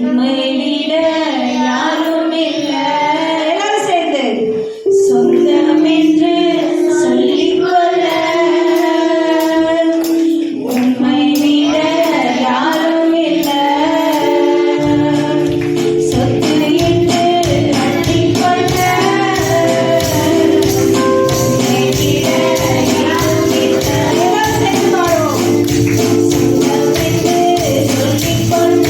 உம்மை விட யாரும் இல்லை. எல்லாரும் சேர்ந்து சொந்தம் என்று சொல்லிக்கொள்ள உம்மை விட யாரும் இல்லை. சொத்து என்று அள்ளிக்கொள்ள உம்மை விட யாரும் இல்லை. எல்லாரும் சேர்ந்து பாடுவோம். சொந்தம் என்று சொல்லிக்கொள்ள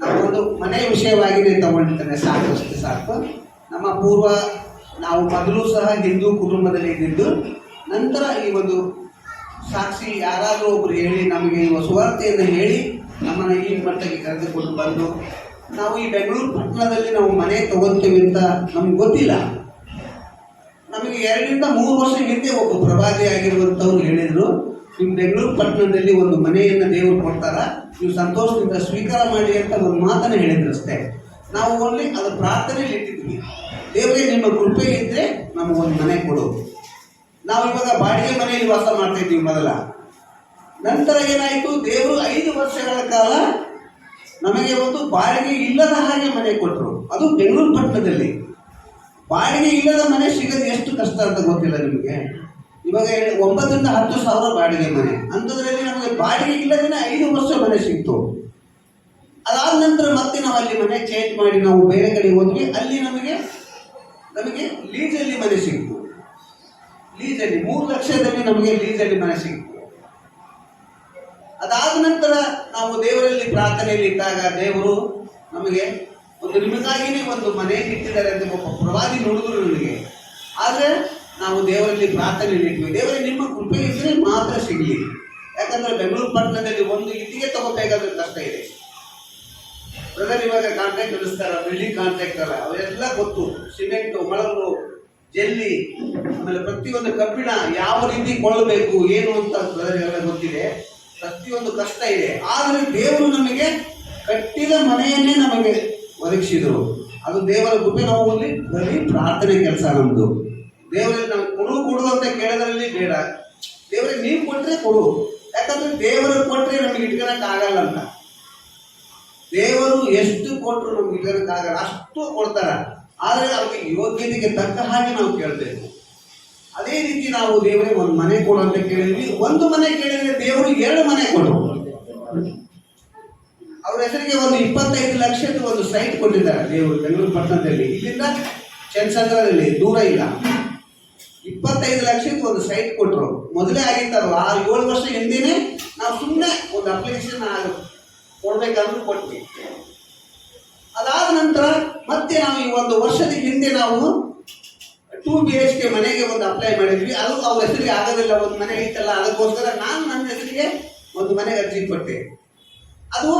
ನಾವೊಂದು ಮನೆ ವಿಷಯವಾಗಿಯೇ ತಗೊಂಡಿದ್ದೇನೆ, ಸಾಕಷ್ಟು ಸಾಕು. ನಮ್ಮ ಪೂರ್ವ ನಾವು ಮೊದಲು ಸಹ ಹಿಂದೂ ಕುಟುಂಬದಲ್ಲಿ ಇದ್ದಿದ್ದು, ನಂತರ ಈ ಒಂದು ಸಾಕ್ಷಿ ಯಾರಾದರೂ ಒಬ್ಬರು ಹೇಳಿ ನಮಗೆ ಈ ಸುವಾರ್ತೆಯನ್ನು ಹೇಳಿ ನಮ್ಮನ್ನು ಈ ಮಟ್ಟಕ್ಕೆ ಕರೆದುಕೊಂಡು ಬಂದು ನಾವು ಈ ಬೆಂಗಳೂರು ಪಟ್ಟಣದಲ್ಲಿ ನಾವು ಮನೆ ತಗೊಳ್ತೀವಿ ಅಂತ ನಮ್ಗೆ ಗೊತ್ತಿಲ್ಲ. ನಮಗೆ 2 3 ವರ್ಷ ಹಿಂದೆ ಒಬ್ಬ ಪ್ರವಾದಿ ಆಗಿರುವಂಥವ್ರು ಹೇಳಿದರು, ನಿಮ್ಮ ಬೆಂಗಳೂರು ಪಟ್ಟಣದಲ್ಲಿ ಒಂದು ಮನೆಯನ್ನು ದೇವರು ಕೊಡ್ತಾರ, ನೀವು ಸಂತೋಷದಿಂದ ಸ್ವೀಕಾರ ಮಾಡಿ ಅಂತ ಒಂದು ಮಾತನ್ನು ಹೇಳಿದ್ರು ಅಷ್ಟೇ. ನಾವು ಓನ್ಲಿ ಅದು ಪ್ರಾರ್ಥನೆಯಲ್ಲಿ ಇಟ್ಟಿದ್ವಿ, ದೇವರೇ ನಿಮ್ಮ ಕೃಪೆ ಇದ್ದರೆ ನಮಗೊಂದು ಮನೆ ಕೊಡು. ನಾವು ಇವಾಗ ಬಾಡಿಗೆ ಮನೆಯಲ್ಲಿ ವಾಸ ಮಾಡ್ತಾ ಇದ್ದೀವಿ ಮೊದಲ. ನಂತರ ಏನಾಯಿತು, ದೇವರು 5 ವರ್ಷಗಳ ಕಾಲ ನಮಗೆ ಒಂದು ಬಾಡಿಗೆ ಇಲ್ಲದ ಹಾಗೆ ಮನೆ ಕೊಟ್ಟರು. ಅದು ಬೆಂಗಳೂರು ಪಟ್ಟಣದಲ್ಲಿ. ಬಾಡಿಗೆ ಇಲ್ಲದ ಮನೆ ಸಿಗೋದು ಎಷ್ಟು ಕಷ್ಟ ಅಂತ ಗೊತ್ತಿಲ್ಲ ನಿಮಗೆ. ಇವಾಗ 9 ರಿಂದ 10 ಸಾವಿರ ಬಾಡಿಗೆ ಮನೆ, ಅಂಥದ್ರಲ್ಲಿ ನಮಗೆ ಬಾಡಿಗೆ ಇಲ್ಲದೇ 5 ವರ್ಷ ಮನೆ ಸಿಕ್ತು. ಅದಾದ ನಂತರ ಮತ್ತೆ ನಾವು ಅಲ್ಲಿ ಮನೆ ಚೇಂಜ್ ಮಾಡಿ ನಾವು ಬೇರೆ ಕಡೆ ಹೋದ್ವಿ. ಅಲ್ಲಿ ನಮಗೆ ಲೀಸಲ್ಲಿ ಮನೆ ಸಿಕ್ತು. ಲೀಸಲ್ಲಿ 3 ಲಕ್ಷದಲ್ಲಿ ನಮಗೆ ಲೀಸಲ್ಲಿ ಮನೆ ಸಿಕ್ತು. ಅದಾದ ನಂತರ ನಾವು ದೇವರಲ್ಲಿ ಪ್ರಾರ್ಥನೆಯಲ್ಲಿ ಇದ್ದಾಗ ದೇವರು ನಮಗೆ ನಿಮಗಾಗಿಯೇ ಒಂದು ಮನೆ ಇಟ್ಟಿದ್ದಾರೆ ಅಂತ ಒಬ್ಬ ಪ್ರವಾದಿ ನುಡಿದ್ರು ನನಗೆ. ಆದರೆ ನಾವು ದೇವರಲ್ಲಿ ಪ್ರಾರ್ಥನೆಯಲ್ಲಿ ಇಟ್ವಿ, ದೇವರೇ ನಿಮ್ಮ ಕೃಪೆ ಇದ್ದರೆ ಮಾತ್ರ ಸಿಗಲಿ. ಯಾಕಂದರೆ ಬೆಂಗಳೂರು ಪಟ್ಟಣದಲ್ಲಿ ಒಂದು ಇಟ್ಟಿಗೆ ತಗೋಬೇಕಾದ್ರೆ ಕಷ್ಟ ಇದೆ. ಬ್ರದರ್ ಇವಾಗ ಕಾಂಟ್ರಾಕ್ಟ್ ನಡೆಸ್ತಾರ, ಬಿಲ್ಡಿಂಗ್ ಕಾಂಟ್ರಾಕ್ಟರ್ ಅವರೆಲ್ಲ ಗೊತ್ತು. ಸಿಮೆಂಟು, ಮರಳು, ಜಲ್ಲಿ, ಆಮೇಲೆ ಪ್ರತಿಯೊಂದು ಕಬ್ಬಿಣ ಯಾವ ರೀತಿ ಕೊಳ್ಳಬೇಕು ಏನು ಅಂತ ಬ್ರದರ್ ಗೊತ್ತಿದೆ. ಪ್ರತಿಯೊಂದು ಕಷ್ಟ ಇದೆ. ಆದರೆ ದೇವರು ನಮಗೆ ಕಟ್ಟಿದ ಮನೆಯನ್ನೇ ನಮಗೆ ಒದಗಿಸಿದರು. ಅದು ದೇವರ ಕೃಪೆ. ನಾವು ಅಲ್ಲಿ ಬರೀ ಪ್ರಾರ್ಥನೆ ಕೆಲಸ ನಮ್ಮದು. ದೇವರಲ್ಲಿ ನಾವು ಕೊಡು ಅಂತ ಕೇಳೋದ್ರಲ್ಲಿ ಬೇಡ, ದೇವರಿಗೆ ನೀವು ಕೊಟ್ಟರೆ ಕೊಡು. ಯಾಕಂದ್ರೆ ದೇವರು ಕೊಟ್ಟರೆ ನಮಗೆ ಇಟ್ಕೊಳಕ್ಕಾಗಲ್ಲ ಅಂತ. ದೇವರು ಎಷ್ಟು ಕೊಟ್ಟರು ನಮ್ಗೆ ಇಟ್ಕೊಳಕ್ಕಾಗಲ್ಲ, ಅಷ್ಟು ಕೊಡ್ತಾರ. ಆದರೆ ಅವ್ರಿಗೆ ಯೋಗ್ಯತೆಗೆ ತಕ್ಕ ಹಾಗೆ ನಾವು ಕೇಳಬೇಕು. ಅದೇ ರೀತಿ ನಾವು ದೇವರಿಗೆ ಒಂದು ಮನೆ ಕೊಡು ಅಂತ ಕೇಳಿದ್ವಿ. ಒಂದು ಮನೆ ಕೇಳಿದ್ರೆ ದೇವರು 2 ಮನೆ ಕೊಡು. ಅವ್ರ ಹೆಸರಿಗೆ ಒಂದು 25 ಲಕ್ಷದ ಒಂದು ಸೈಟ್ ಕೊಟ್ಟಿದ್ದಾರೆ ದೇವರು ಬೆಂಗಳೂರು ಪಟ್ಟಣದಲ್ಲಿ. ಇಲ್ಲಿಂದ ಚನ್ನಸಂದ್ರದಲ್ಲಿ ದೂರ ಇಲ್ಲ. 25 ಲಕ್ಷದ ಒಂದು ಸೈಟ್ ಕೊಟ್ಟರು. ಮೊದಲೇ ಆಗಿತ್ತಲ್ವ, 6-7 ವರ್ಷ ಹಿಂದೆನೇ ನಾವು ಸುಮ್ಮನೆ ಒಂದು ಅಪ್ಲಿಕೇಶನ್ ಕೊಡ್ಬೇಕಂದ್ರೆ ಕೊಟ್ವಿ. ಅದಾದ ನಂತರ ಮತ್ತೆ ನಾವು ಈ 1 ವರ್ಷದ ಹಿಂದೆ ನಾವು 2 BHK ಮನೆಗೆ ಒಂದು ಅಪ್ಲೈ ಮಾಡಿದ್ವಿ. ಅದು ಅವ್ರ ಹೆಸರಿಗೆ ಆಗೋದಿಲ್ಲ, ಒಂದು ಮನೆ ಐತಲ್ಲ, ಅದಕ್ಕೋಸ್ಕರ ನಾನು ನನ್ನ ಹೆಸರಿಗೆ ಒಂದು ಮನೆಗೆ ಅರ್ಜಿ ಕೊಟ್ಟೆ. ಅದು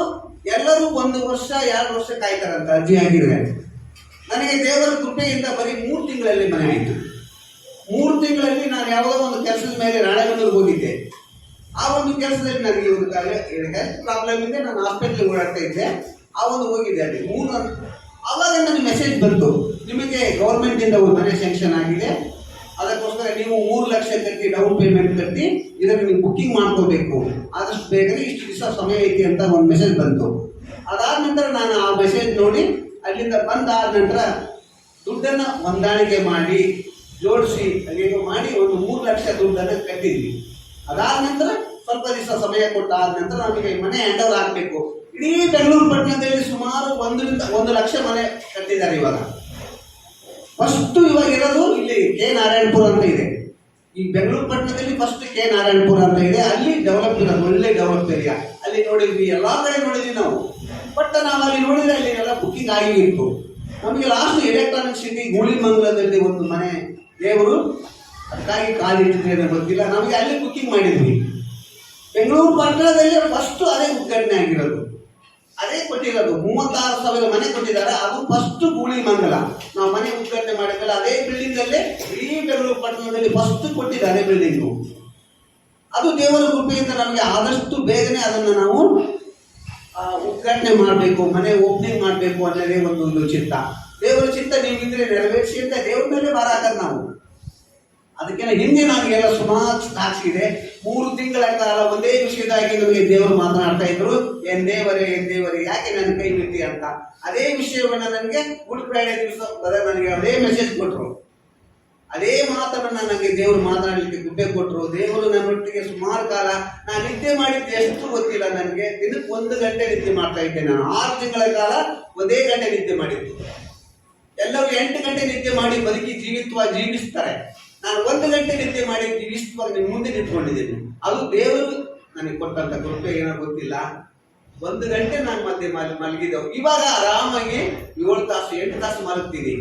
ಎಲ್ಲರೂ 1 ವರ್ಷ 2 ವರ್ಷ ಕಾಯ್ತಾರಂತ ಅರ್ಜಿ ಆಗಿದ್ರೆ. ನನಗೆ ದೇವರ ಕೃಪೆಯಿಂದ ಬರೀ 3 ತಿಂಗಳಲ್ಲಿ ಮನೆ ಆಯಿತು. 3 ತಿಂಗಳಲ್ಲಿ ನಾನು ಯಾವುದೋ ಒಂದು ಕೆಲಸದ ಮೇಲೆ ರಾಣೆಬೆನ್ನೂರಿಗೆ ಹೋಗಿದ್ದೆ. ಆ ಒಂದು ಕೆಲಸದಲ್ಲಿ ನನಗೆ ಒಂದು ಹೆಲ್ತ್ ಪ್ರಾಬ್ಲಮ್ ಇದೆ, ನಾನು ಹಾಸ್ಪಿಟ್ಲಿಗೆ ಓಡಾಡ್ತಾ ಇದ್ದೆ. ಆ ಒಂದು ಹೋಗಿದ್ದೆ ಅಲ್ಲಿ 3. ಆವಾಗ ನನಗೆ ಮೆಸೇಜ್ ಬಂತು, ನಿಮಗೆ ಗೌರ್ಮೆಂಟಿಂದ ಒಂದು ಮನೆ ಸ್ಯಾಂಕ್ಷನ್ ಆಗಿದೆ, ಅದಕ್ಕೋಸ್ಕರ ನೀವು 3 ಲಕ್ಷ ಕಟ್ಟಿ ಡೌನ್ ಪೇಮೆಂಟ್ ಕಟ್ಟಿ ಇದನ್ನು ನೀವು ಬುಕ್ಕಿಂಗ್ ಮಾಡ್ಕೋಬೇಕು, ಆದಷ್ಟು ಬೇಗನೆ ಇಷ್ಟು ದಿವಸ ಸಮಯ ಐತಿ ಅಂತ ಒಂದು ಮೆಸೇಜ್ ಬಂತು. ಅದಾದ ನಂತರ ನಾನು ಆ ಮೆಸೇಜ್ ನೋಡಿ ಅಲ್ಲಿಂದ ಬಂದಾದ ನಂತರ ದುಡ್ಡನ್ನು ಹೊಂದಾಣಿಕೆ ಮಾಡಿ ಜೋಡಿಸಿ ಅಲ್ಲಿಗೆ ಮಾಡಿ ಒಂದು 3 ಲಕ್ಷ ದುಡ್ಡನ್ನು ಕಟ್ಟಿದ್ವಿ. ಅದಾದ ನಂತರ ಸ್ವಲ್ಪ ದಿವಸ ಸಮಯ ಕೊಟ್ಟಾದ ನಂತರ ನಮಗೆ ಮನೆ ಹ್ಯಾಂಡ್ ಓವರ್ ಆಗಬೇಕು. ಇಡೀ ಬೆಂಗಳೂರು ಪಟ್ಟಣದಲ್ಲಿ ಸುಮಾರು 1 ಲಕ್ಷ ಮನೆ ಕಟ್ಟಿದ್ದಾರೆ ಇವಾಗ. ಫಸ್ಟ್ ಇವಾಗ ಇರೋದು ಇಲ್ಲಿ ಕೆ ನಾರಾಯಣಪುರ ಅಂತ ಇದೆ. ಈ ಬೆಂಗಳೂರು ಪಟ್ಟಣದಲ್ಲಿ ಫಸ್ಟ್ ಕೆ ನಾರಾಯಣಪುರ ಅಂತ ಇದೆ. ಅಲ್ಲಿ ಡೆವಲಪ್ ಇರೋದು, ಒಳ್ಳೆ ಡೆವಲಪ್ ಏರಿಯಾ. ಅಲ್ಲಿ ನೋಡಿದ್ವಿ, ಎಲ್ಲ ಕಡೆ ನೋಡಿದ್ವಿ ನಾವು. ಬಟ್ ನಾವು ಅಲ್ಲಿ ನೋಡಿದ್ರೆ ಅಲ್ಲಿ ಎಲ್ಲ ಬುಕ್ಕಿಂಗ್ ಆಗಿ ಇತ್ತು. ನಮಗೆ ಲಾಸ್ಟ್ ಎಲೆಕ್ಟ್ರಾನಿಕ್ ಸಿಟಿ ಗೂಳಿಮಂಗಲದಲ್ಲಿ ಒಂದು ಮನೆ ದೇವರು ಅದಕ್ಕಾಗಿ ಕಾಲಿಟ್ಟಿದ್ರೆ ಗೊತ್ತಿಲ್ಲ, ನಮಗೆ ಅಲ್ಲಿ ಬುಕ್ಕಿಂಗ್ ಮಾಡಿದ್ವಿ. ಬೆಂಗಳೂರು ಪಟ್ಟಣದಲ್ಲಿ ಫಸ್ಟ್ ಅದೇ ಉದ್ಘಾಟನೆ ಆಗಿರೋದು, ಅದೇ ಕೊಟ್ಟಿರೋದು. 36,000 ಮನೆ ಕೊಟ್ಟಿದ್ದಾರೆ. ಅದು ಫಸ್ಟ್ ಗೂಳಿಮಂಗಲ. ನಾವು ಮನೆ ಉದ್ಘಾಟನೆ ಮಾಡಿದ್ವಲ್ಲ ಅದೇ ಬಿಲ್ಡಿಂಗ್ ಅಲ್ಲೇ ಇಡೀ ಬೆಂಗಳೂರು ಪಟ್ಟಣದಲ್ಲಿ ಫಸ್ಟ್ ಕೊಟ್ಟಿದ್ದಾರೆ ಅದೇ ಬಿಲ್ಡಿಂಗು. ಅದು ದೇವರ ಕೃಪೆಯಿಂದ ನಮಗೆ ಆದಷ್ಟು ಬೇಗನೆ ಅದನ್ನು ನಾವು ಉದ್ಘಾಟನೆ ಮಾಡಬೇಕು, ಮನೆ ಓಪನಿಂಗ್ ಮಾಡಬೇಕು ಅನ್ನೋದೇ ಒಂದು ಚಿತ್ತ. ದೇವರ ಚಿತ್ತ ನೀವಿದ್ರೆ ನೆರವೇರಿಸಿ ಅಂತ ದೇವ್ರ ಮೇಲೆ ಭಾರ ಹಾಕೋದು ನಾವು. ಅದಕ್ಕೆಲ್ಲ ಹಿಂದೆ ನನಗೆಲ್ಲ ಸುಮಾರು ಸಾಕ್ಷಿ ಇದೆ. 3 ತಿಂಗಳ ಕಾಲ ಒಂದೇ ವಿಷಯದಾಗಿ ನಮಗೆ ದೇವರು ಮಾತನಾಡ್ತಾ ಇದ್ರು, ಏನ್ ದೇವರೇ ಯಾಕೆ ನನ್ನ ಕೈ ಬಿಟ್ಟಿ ಅಂತ. ಅದೇ ವಿಷಯವನ್ನು ನನಗೆ ಗುಡ್ ಫ್ರೈಡೆ ದಿವಸ ನನಗೆ ಅದೇ ಮೆಸೇಜ್ ಕೊಟ್ಟರು. ಅದೇ ಮಾತನ್ನು ನನಗೆ ದೇವರು ಮಾತನಾಡಲಿಕ್ಕೆ ಕೃಪೆ ಕೊಟ್ಟರು. ದೇವರು ನನ್ನೊಟ್ಟಿಗೆ ಸುಮಾರು ಕಾಲ ನಾನು ನಿದ್ದೆ ಮಾಡಿದ್ದು ಎಷ್ಟು ಗೊತ್ತಿಲ್ಲ ನನಗೆ. ದಿನಕ್ಕೆ 1 ಗಂಟೆ ನಿದ್ದೆ ಮಾಡ್ತಾ ಇದ್ದೆ ನಾನು. 6 ತಿಂಗಳ ಕಾಲ ಒಂದೇ ಗಂಟೆ ನಿದ್ದೆ ಮಾಡಿದ್ದು. ಎಲ್ಲರೂ 8 ಗಂಟೆ ನಿದ್ದೆ ಮಾಡಿ ಬದುಕಿ ಜೀವಿಸ್ತಾರೆ. ನಾನು 1 ಗಂಟೆ ನಿದ್ದೆ ಮಾಡಿ ಜೀವಿಸುವಾಗ ನಿಮ್ಮ ಮುಂದೆ ನಿಂತ್ಕೊಂಡಿದ್ದೀನಿ. ಅದು ದೇವರು ನನಗೆ ಕೊಟ್ಟಂತ ಕೃಪೆ ಏನೋ ಗೊತ್ತಿಲ್ಲ. 1 ಗಂಟೆ ನಾನು ಮಧ್ಯೆ ಮಲಗಿದ್ದೆವು. ಇವಾಗ ಆರಾಮಾಗಿ 7 ತಾಸು 8 ತಾಸು ಮಲಗ್ತೀನಿ.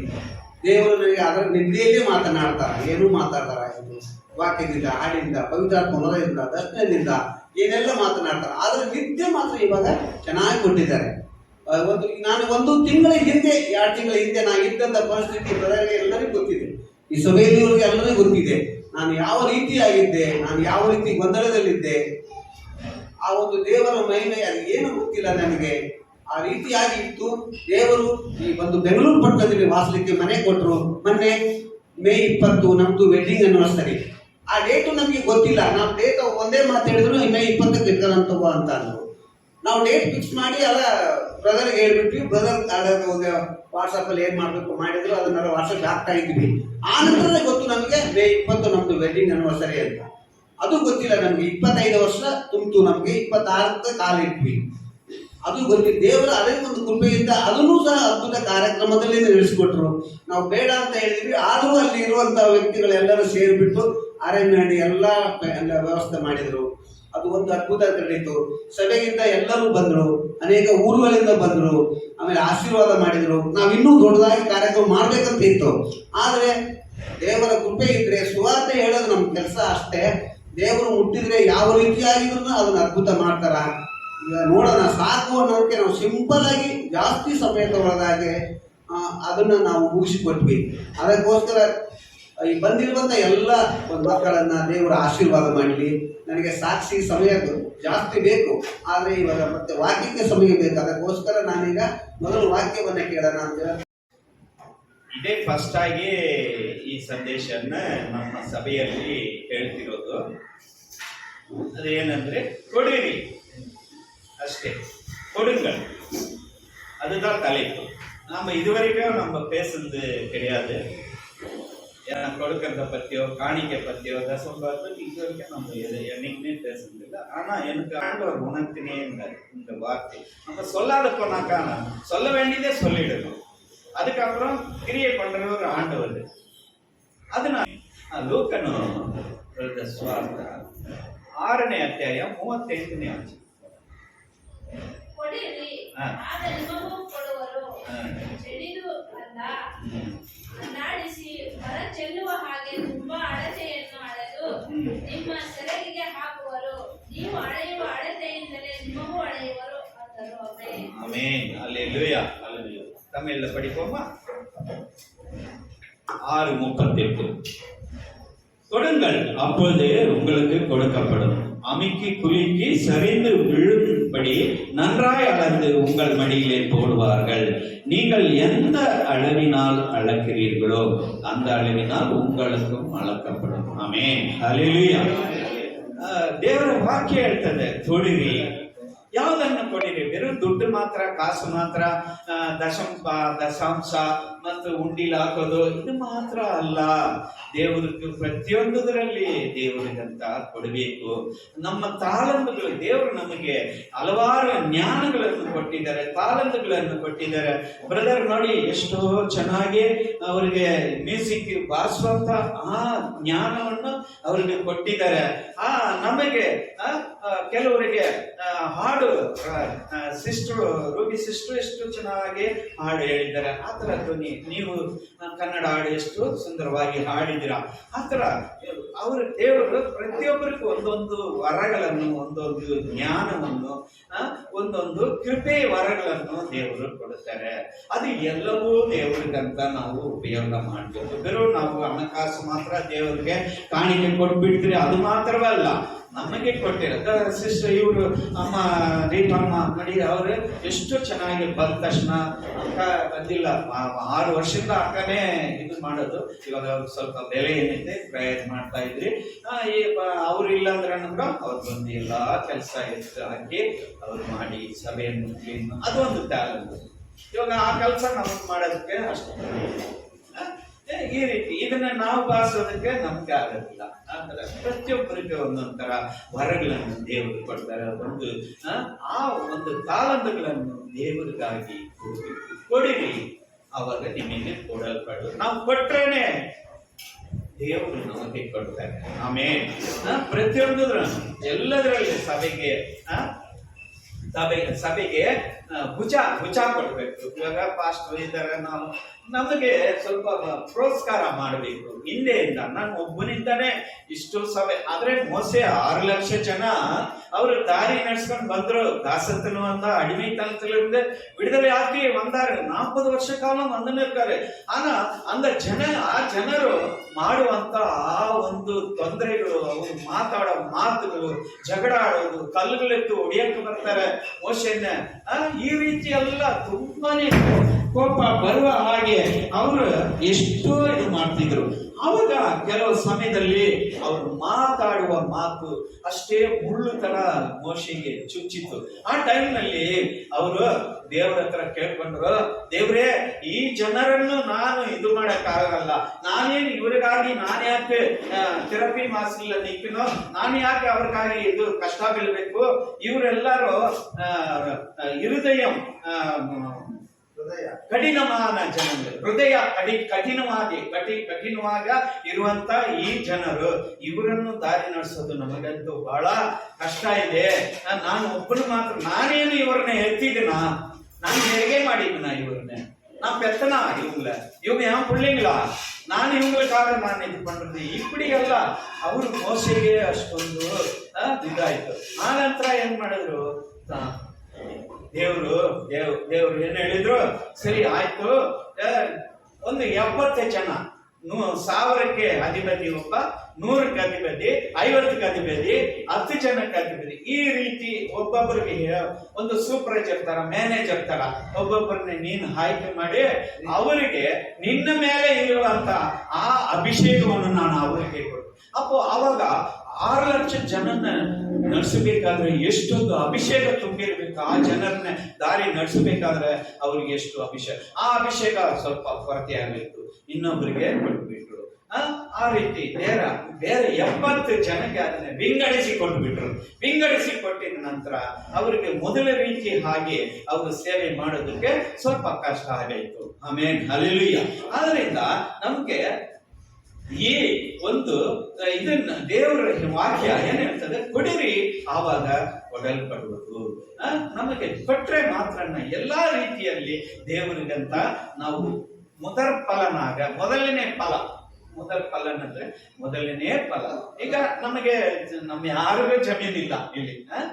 ದೇವರು ನನಗೆ ಅದರ ನಿದ್ದೆಯಲ್ಲೇ ಮಾತನಾಡ್ತಾರೆ, ಏನೂ ಮಾತಾಡ್ತಾರೆ. ವಾಕ್ಯದಿಂದ, ಹಾಡಿನಿಂದ, ಪವಿತ್ರಾತ್ಮ ವರದಿಂದ, ದರ್ಶನದಿಂದ ಏನೆಲ್ಲ ಮಾತನಾಡ್ತಾರೆ. ಆದರೆ ನಿದ್ದೆ ಮಾತ್ರ ಇವಾಗ ಚೆನ್ನಾಗಿ ಕೊಟ್ಟಿದ್ದಾರೆ. ನಾನು 1 ತಿಂಗಳ ಹಿಂದೆ 2 ತಿಂಗಳ ಹಿಂದೆ ನಾನು ಇದ್ದಂಥ ಪರಿಸ್ಥಿತಿ ಬ್ರದರ್ಗೆ ಎಲ್ಲರಿಗೂ ಗೊತ್ತಿದೆ, ಈ ಸಭೆಯಲ್ಲಿವರಿಗೆ ಎಲ್ಲರಿಗೂ ಗೊತ್ತಿದೆ. ನಾನು ಯಾವ ರೀತಿಯಾಗಿದ್ದೆ, ನಾನು ಯಾವ ರೀತಿ ಗೊಂದಲದಲ್ಲಿದ್ದೆ. ಆ ಒಂದು ದೇವರ ಮಹಿಮೆ ಅದು ಏನು ಗೊತ್ತಿಲ್ಲ ನನಗೆ. ಆ ರೀತಿಯಾಗಿ ಇತ್ತು. ದೇವರು ಈ ಒಂದು ಬೆಂಗಳೂರು ಪಟ್ಟಣದಲ್ಲಿ ವಾಸಲಿಕ್ಕೆ ಮನೆ ಕೊಟ್ಟರು. ಮೊನ್ನೆ ಮೇ 20 ನಮ್ದು ವೆಡ್ಡಿಂಗ್ ಆನಿವರ್ಸರಿ. ಆ ಡೇಟು ನಮಗೆ ಗೊತ್ತಿಲ್ಲ. ನಾವು ಡೇಟ್ ಒಂದೇ ಮಾತಾಡಿದ್ರು ಮೇ 20ಕ್ಕೆ ಇಟ್ಕೊಳ್ಳೋಂಥವು ಅಂತ ಅಂದರು. ನಾವು ಡೇಟ್ ಫಿಕ್ಸ್ ಮಾಡಿ ಅಲ್ಲ ಬ್ರದರ್ಗೆ ಹೇಳ್ಬಿಟ್ವಿ. ಬ್ರದರ್ ಒಂದು ವಾಟ್ಸಪ್ಪಲ್ಲಿ ಏನು ಮಾಡಬೇಕು ಮಾಡಿದ್ರು, ಅದನ್ನೆಲ್ಲ ವಾಟ್ಸಪ್ ಹಾಕ್ತಾ ಇದ್ವಿ. ಆ ನಂತರನೇ ಗೊತ್ತು ನಮಗೆ ಮೇ 20 ನಮ್ದು ವೆಡ್ಡಿಂಗ್ ಆನಿವರ್ಸರಿ ಅಂತ. ಅದು ಗೊತ್ತಿಲ್ಲ ನಮಗೆ. 25 ವರ್ಷ ತುಂಬಿತು ನಮಗೆ. 26ಕ್ಕೆ ಕಾಲಿಟ್ವಿ. ಅದು ಗೊತ್ತಿಲ್ಲ. ದೇವರು ಅದೇ ಒಂದು ಕೃಪೆಯಿಂದ ಅದನ್ನೂ ಸಹ ಅದ್ಭುತ ಕಾರ್ಯಕ್ರಮದಲ್ಲಿ ನಡೆಸಿಕೊಟ್ರು. ನಾವು ಬೇಡ ಅಂತ ಹೇಳಿದ್ವಿ, ಆದರೂ ಅಲ್ಲಿ ಇರುವಂಥ ವ್ಯಕ್ತಿಗಳೆಲ್ಲರೂ ಸೇರಿಬಿಟ್ಟು ಅರೇಂಜ್ ಮಾಡಿ ಎಲ್ಲ ವ್ಯವಸ್ಥೆ ಮಾಡಿದರು. ಅದು ಒಂದು ಅದ್ಭುತ ನಡೆಯಿತು. ಸಭೆಗಿಂದ ಎಲ್ಲರೂ ಬಂದರು, ಅನೇಕ ಊರುಗಳಿಂದ ಬಂದರು, ಆಮೇಲೆ ಆಶೀರ್ವಾದ ಮಾಡಿದರು. ನಾವು ಇನ್ನೂ ದೊಡ್ಡದಾಗಿ ಕಾರ್ಯಕ್ರಮ ಮಾಡಬೇಕಂತ ಇತ್ತು. ಆದರೆ ದೇವರ ಕೃಪೆ ಇದ್ದರೆ ಸುವಾರ್ತೆ ಹೇಳೋದು ನಮ್ಮ ಕೆಲಸ ಅಷ್ಟೇ. ದೇವರು ಮುಟ್ಟಿದ್ರೆ ಯಾವ ರೀತಿಯಾಗಿದ್ರು ಅದನ್ನು ಅದ್ಭುತ ಮಾಡ್ತಾರ. ಈಗ ನೋಡೋಣ ಸಾಕು ಅನ್ನೋದಕ್ಕೆ ನಾವು ಸಿಂಪಲ್ ಆಗಿ ಜಾಸ್ತಿ ಸಮಯ ತಗೊಳ್ಳೋದಾಗೆ ಅದನ್ನು ನಾವು ಮುಗಿಸಿಕೊಟ್ವಿ. ಅದಕ್ಕೋಸ್ಕರ ಈ ಬಂದಿರುವಂಥ ಎಲ್ಲ ಮಕ್ಕಳನ್ನು ದೇವರ ಆಶೀರ್ವಾದ ಮಾಡಲಿ. ನನಗೆ ಸಾಕ್ಷಿ ಸಮಯ ಜಾಸ್ತಿ ಬೇಕು, ಆದರೆ ಇವಾಗ ಮತ್ತೆ ವಾಕ್ಯಕ್ಕೆ ಸಮಯ ಬೇಕು. ಅದಕ್ಕೋಸ್ಕರ ನಾನೀಗ ಮೊದಲು ವಾಕ್ಯವನ್ನು ಕೇಳೋಣ ಅಂತ. ಇದೇ ಫಸ್ಟ್ ಆಗಿ ಈ ಸಂದೇಶನ ನಮ್ಮ ಸಭೆಯಲ್ಲಿ ಹೇಳ್ತಿರೋದು. ಅದೇನಂದ್ರೆ ಕೊಡಿರಿ ಅಷ್ಟೇ, கொடுங்கள். அதுதான் தலைப்பு. நம்ம இதுவரைக்கும் நம்ம பேசுறது கிடையாது. ஏன்னா கொடுக்கறத பற்றியோ காணிக்கை பற்றியோ தசம்பாத்துக்கு இது வரைக்கும் நம்ம என்னைக்குமே பேசுறதில்லை. ஆனால் எனக்கு ஆண்டவர் உணர்த்தினே இந்த வார்த்தை நம்ம சொல்லாத போனாக்கா சொல்ல வேண்டியதே சொல்லிடணும். அதுக்கப்புறம் கிரியை பண்ற ஒரு ஆண்டவர். ಅದನ್ನ ಲೂಕನು ಸ್ವಾರ್ಥ 6ನೇ ಅಧ್ಯಾಯ 38ನೇ ವಚನ. ಕೊಡಿರಿ, ಆಗ ನಿಮಗೂ ಕೊಡುವರು. ಚೆಲ್ಲಿದು ಅಲ್ಲ, ನಾಡಿಸಿ ಹೊರ ಚೆಲ್ಲುವ ಹಾಗೆ ತುಂಬಾ ಅಳತೆಯನ್ನು ಅಳೆದು ನಿಮ್ಮ ಸೆರಗಿಗೆ ಹಾಕುವರು. ನೀವು ಅಳೆಯುವ ಅಳತೆಯಿಂದಲೇ ನಿಮಗೂ ಅಳೆಯುವರು ಅಂದರು. ಆಮೆನ್. அல்லேலூயா. தமிழ்ல படிப்போமா? 6:38. கொடுங்கள், அப்பொழுது உங்களுக்கு கொடுக்கப்படும். அமுக்கி குலுக்கி சரிந்து விழும்படி நன்றாய் அளந்து உங்கள் மடியிலே போடுவார்கள். நீங்கள் எந்த அளவினால் அளக்கிறீர்களோ அந்த அளவினால் உங்களுக்கும் அளக்கப்படும். ಆಮೆನ್. ಹಲ್ಲೆಲೂಯಾ. ದೇವರ ವಾಕ್ಯ ಹೇಳ್ತದೆ, ಕೊಡಿರಿ. ಯಾವುದನ್ನು ಕೊಡಿರಿ? வெறும் ದುಡ್ಡು ಮಾತ್ರ, ಕಾಸು ಮಾತ್ರ, ದಶಾಂಶ ಮತ್ತು ಉಂಡಿಲ್ ಹಾಕೋದು ಇದು ಮಾತ್ರ ಅಲ್ಲ. ದೇವರಿಗೆ ಪ್ರತಿಯೊಂದರಲ್ಲಿ ದೇವರಿಗಂತ ಕೊಡಬೇಕು. ನಮ್ಮ ತಾಳಂದುಗಳು, ದೇವರು ನಮಗೆ ಹಲವಾರು ಜ್ಞಾನಗಳನ್ನು ಕೊಟ್ಟಿದ್ದಾರೆ, ತಾಳಂದುಗಳನ್ನು ಕೊಟ್ಟಿದ್ದಾರೆ. ಬ್ರದರ್ ನೋಡಿ ಎಷ್ಟೋ ಚೆನ್ನಾಗಿ ಅವರಿಗೆ ಮ್ಯೂಸಿಕ್ ಬಾರಿಸುವಂತ ಆ ಜ್ಞಾನವನ್ನು ಅವರಿಗೆ ಕೊಟ್ಟಿದ್ದಾರೆ. ನಮಗೆ ಕೆಲವರಿಗೆ ಹಾಡು ಸಿಸ್ಟರ್ ರೂಬಿ ಸಿಸ್ಟರ್ ಎಷ್ಟು ಚೆನ್ನಾಗಿ ಹಾಡು ಹೇಳಿದ್ದಾರೆ. ಆ ಥರ ಧ್ವನಿ ನೀವು ಕನ್ನಡ ಹಾಡು ಎಷ್ಟು ಸುಂದರವಾಗಿ ಹಾಡಿದ್ದೀರಾ. ಆ ಥರ ಅವರು ದೇವರು ಪ್ರತಿಯೊಬ್ಬರಿಗೂ ಒಂದೊಂದು ವರಗಳನ್ನು, ಒಂದೊಂದು ಜ್ಞಾನವನ್ನು, ಒಂದೊಂದು ಕೃಪೆ ವರಗಳನ್ನು ದೇವರು ಕೊಡುತ್ತಾರೆ. ಅದು ಎಲ್ಲವೂ ದೇವರಿಗಂತ ನಾವು ಉಪಯೋಗ ಮಾಡಬೇಕು. ಬರೋ ನಾವು ಹಣಕಾಸು ಮಾತ್ರ ದೇವರಿಗೆ ಕಾಣಿಕೆ ಕೊಟ್ಬಿಟ್ರೆ ಅದು ಮಾತ್ರವೇ ಅಲ್ಲ, ನಮಗೆ ಕೊಟ್ಟಿರೋ ಸಿಸ್ಟರ್ ಇವರು ಅಮ್ಮ ರೀಪಮ್ಮ ನೋಡಿ, ಅವರು ಎಷ್ಟು ಚೆನ್ನಾಗಿ ಬಂದ ತಕ್ಷಣ ಅಕ್ಕ ಬಂದಿಲ್ಲ, 6 ವರ್ಷದಿಂದ ಅಕ್ಕನೇ ಇದು ಮಾಡೋದು. ಇವಾಗ ಅವ್ರಿಗೆ ಸ್ವಲ್ಪ ಬೆಲೆ ಏನಿದೆ ಪ್ರಯತ್ನ ಮಾಡ್ತಾ ಇದ್ರಿ. ಅವ್ರು ಇಲ್ಲ ಅಂದ್ರೆ ನಮ್ಗೆ ಅವ್ರು ಬಂದು ಎಲ್ಲ ಕೆಲಸ ಎಷ್ಟು ಹಾಕಿ ಅವ್ರು ಮಾಡಿ ಸಭೆಯನ್ನು ಕ್ಲೀನ್, ಅದೊಂದು ಟ್ಯಾಲೆಂಟ್. ಇವಾಗ ಆ ಕೆಲಸ ನಮಗೆ ಮಾಡೋದಕ್ಕೆ ಅಷ್ಟು ಈ ರೀತಿ ಇದನ್ನ ನಾವು ಬಾರಿಸೋದಕ್ಕೆ ನಮ್ಗೆ ಆಗೋದಿಲ್ಲ. ಆ ಥರ ಪ್ರತಿಯೊಬ್ಬರಿಗೆ ಒಂದೊಂಥರ ವರಗಳನ್ನು ದೇವರು ಕೊಡ್ತಾರೆ. ಆ ಒಂದು ತಾಳಂದುಗಳನ್ನು ದೇವರಿಗಾಗಿ ಕೊಡಿರಿ, ಅವಾಗ ನಿಮಗೆ ಕೊಡಲ್ಪಡು. ನಾವು ಕೊಟ್ರೇನೆ ದೇವರು ನಮಗೆ ಕೊಡ್ತಾರೆ. ಆಮೇಲೆ ಪ್ರತಿಯೊಂದು ಎಲ್ಲದರಲ್ಲಿ ಸಭೆಗೆ ಸಭೆಗೆ ಭುಜ ಕೊಡ್ಬೇಕು. ಇವಾಗ ಪಾಸ್ಟರ್ ಇದ್ದಾರೆ, ನಾವು ನಮಗೆ ಸ್ವಲ್ಪ ಪ್ರೋತ್ಸಾಹ ಮಾಡಬೇಕು. ಹಿಂದೆಯಿಂದ ನಾನು ಒಬ್ಬನಿಂದಾನೆ ಇಷ್ಟು ಸಭೆ ಆದ್ರೆ ಮೋಸೆ 6 ಲಕ್ಷ ಜನ ಅವರು ದಾರಿ ನಡ್ಸ್ಕೊಂಡು ಬಂದ್ರು. ದಾಸತನ ಅಂತ ಅಡಿಮೆತನத்திலிருந்து விடுதலை ஆக்கி வந்தாரு. 40 ವರ್ಷ ಕಾಲ ಬಂದಿರ್ತಾರೆ. ಆನಾ ಅಂದ ಆ ಜನರು ಮಾಡುವಂತ ಆ ಒಂದು ತೊಂದರೆಗಳು, ಅವರು ಮಾತಾಡೋ ಮಾತುಗಳು, ಜಗಳ ಆಡೋದು, ಕಲ್ಲುಗಳೆತ್ತು ಹೊಡಿಯಕ್ಕೆ ಬರ್ತಾರೆ ಮೋಶೆಯನ್ನ. ಈ ರೀತಿ ಎಲ್ಲ ತುಂಬಾನೇ ಕೋಪ ಬರುವ ಹಾಗೆ ಅವರು ಎಷ್ಟೋ ಇದು ಮಾಡ್ತಿದ್ರು. ಅವಾಗ ಕೆಲವು ಸಮಯದಲ್ಲಿ ಅವರು ಮಾತಾಡುವ ಮಾತು ಅಷ್ಟೇ ಮುಳ್ಳು ತರ ಮೋಶೆಗೆ ಚುಚ್ಚಿತ್ತು. ಆ ಟೈಮ್ನಲ್ಲಿ ಅವರು ದೇವರ ಹತ್ರ ಕೇಳ್ಕೊಂಡ್ರು, ದೇವ್ರೇ, ಈ ಜನರನ್ನು ನಾನು ಇದು ಮಾಡಕ್ಕಾಗಲ್ಲ, ನಾನೇನು ಇವರಿಗಾಗಿ ನಾನು ಯಾಕೆ ಥೆರಪಿ ಮಾಡಿಸಲಿಲ್ಲ ನಿಕ್ಕಿನೋ, ನಾನು ಯಾಕೆ ಅವ್ರಿಗಾಗಿ ಇದು ಕಷ್ಟ ಬೀಳ್ಬೇಕು, ಇವರೆಲ್ಲರೂ ಕಠಿಣವಾದ ಜನರು, ಹೃದಯ ಕಠಿಣವಾಗ ಇರುವಂತ ಈ ಜನರು, ಇವರನ್ನು ದಾರಿ ನಡೆಸೋದು ನಮಗಂತೂ ಬಹಳ ಕಷ್ಟ ಇದೆ. ನಾನು ಒಬ್ಬನು ಮಾತ್ರ, ನಾನೇನು ಇವ್ರನ್ನ ಎತ್ತಿದ್ದೀನ, ನಾನು ಹೇಗೆ ಮಾಡಿದ್ದೀನ ಇವ್ರನ್ನ, நான் பெத்தனா இவங்க ஏன் பிள்ளைங்களா, ನಾನು ಇವುಗಳಿಗಾಗ ನಾನು ಇದು ಪண்றது ಇಪ್ಪಡಿ ಎಲ್ಲ ಅವರು ಮೋಸೆಗೆ ಅಷ್ಟೊಂದು ಇದಾಯ್ತು. ಆ ನಂತರ ಏನ್ ಮಾಡಿದ್ರು, ದೇವ್ರು ಏನ್ ಹೇಳಿದ್ರು, ಸರಿ ಆಯ್ತು, ಒಂದು 70 ಜನ 1000ಕ್ಕೆ ಅಧಿಪತಿ, ಒಬ್ಬ 100ಕ್ಕೆ ಅಧಿಪತಿ, 50ಕ್ಕೆ ಅಧಿಪತಿ, 10 ಜನಕ್ಕೆ ಅಧಿಪತಿ, ಈ ರೀತಿ ಒಬ್ಬೊಬ್ಬರಿಗೆ ಒಂದು ಸೂಪರ್ವೈಸರ್ ತರ, ಮ್ಯಾನೇಜರ್ ತರ ಒಬ್ಬೊಬ್ಬರನ್ನ ನೀನು ಆಯ್ಕೆ ಮಾಡಿ ಅವರಿಗೆ ನಿನ್ನ ಮೇಲೆ ಇರುವಂತ ಆ ಅಭಿಷೇಕವನ್ನು ನಾನು ಅವರಿಗೆ ಕೊಡು. ಅಪ್ಪೋ ಅವಾಗ 6 ಲಕ್ಷ ಜನನ್ನ ನಡೆಸಬೇಕಾದ್ರೆ ಎಷ್ಟೊಂದು ಅಭಿಷೇಕ ತುಂಬಿರ್ಬೇಕು. ಆ ಜನರನ್ನ ದಾರಿ ನಡೆಸಬೇಕಾದ್ರೆ ಅವ್ರಿಗೆ ಎಷ್ಟು ಅಭಿಷೇಕ, ಆ ಅಭಿಷೇಕ ಸ್ವಲ್ಪ ಕೊರತೆ ಆಗಬೇಕು, ಇನ್ನೊಬ್ಬರಿಗೆ ಕೊಟ್ಬಿಟ್ರು. ಆ ರೀತಿ ಬೇರೆ 70 ಜನಕ್ಕೆ ಅದನ್ನ ವಿಂಗಡಿಸಿಕೊಂಡು ಬಿಟ್ರು. ವಿಂಗಡಿಸಿ ಕೊಟ್ಟಿದ ನಂತರ ಅವರಿಗೆ ಮೊದಲ ರೀತಿ ಹಾಗೆ ಅವರು ಸೇವೆ ಮಾಡೋದಕ್ಕೆ ಸ್ವಲ್ಪ ಕಷ್ಟ ಆಗಾಯ್ತು. ಆಮೇನ್, ಹಲ್ಲೆಲೂಯಾ. ಆದ್ರಿಂದ ನಮ್ಗೆ ಈ ಒಂದು ಇದನ್ನ ದೇವರ ವಾಕ್ಯ ಏನ್ ಹೇಳ್ತದೆ, ಕೊಡಿರಿ ಆವಾಗ ಕೊಡಲ್ಪಡುವುದು. ನಮಗೆ ಕೊಟ್ರೆ ಮಾತ್ರನ್ನ ಎಲ್ಲಾ ರೀತಿಯಲ್ಲಿ ದೇವರಿಗಂತ ನಾವು ಮೊದಲನೇ ಫಲ. ಈಗ ನಮ್ಮ ಯಾರಿಗೂ ಜಮೀನಿಲ್ಲ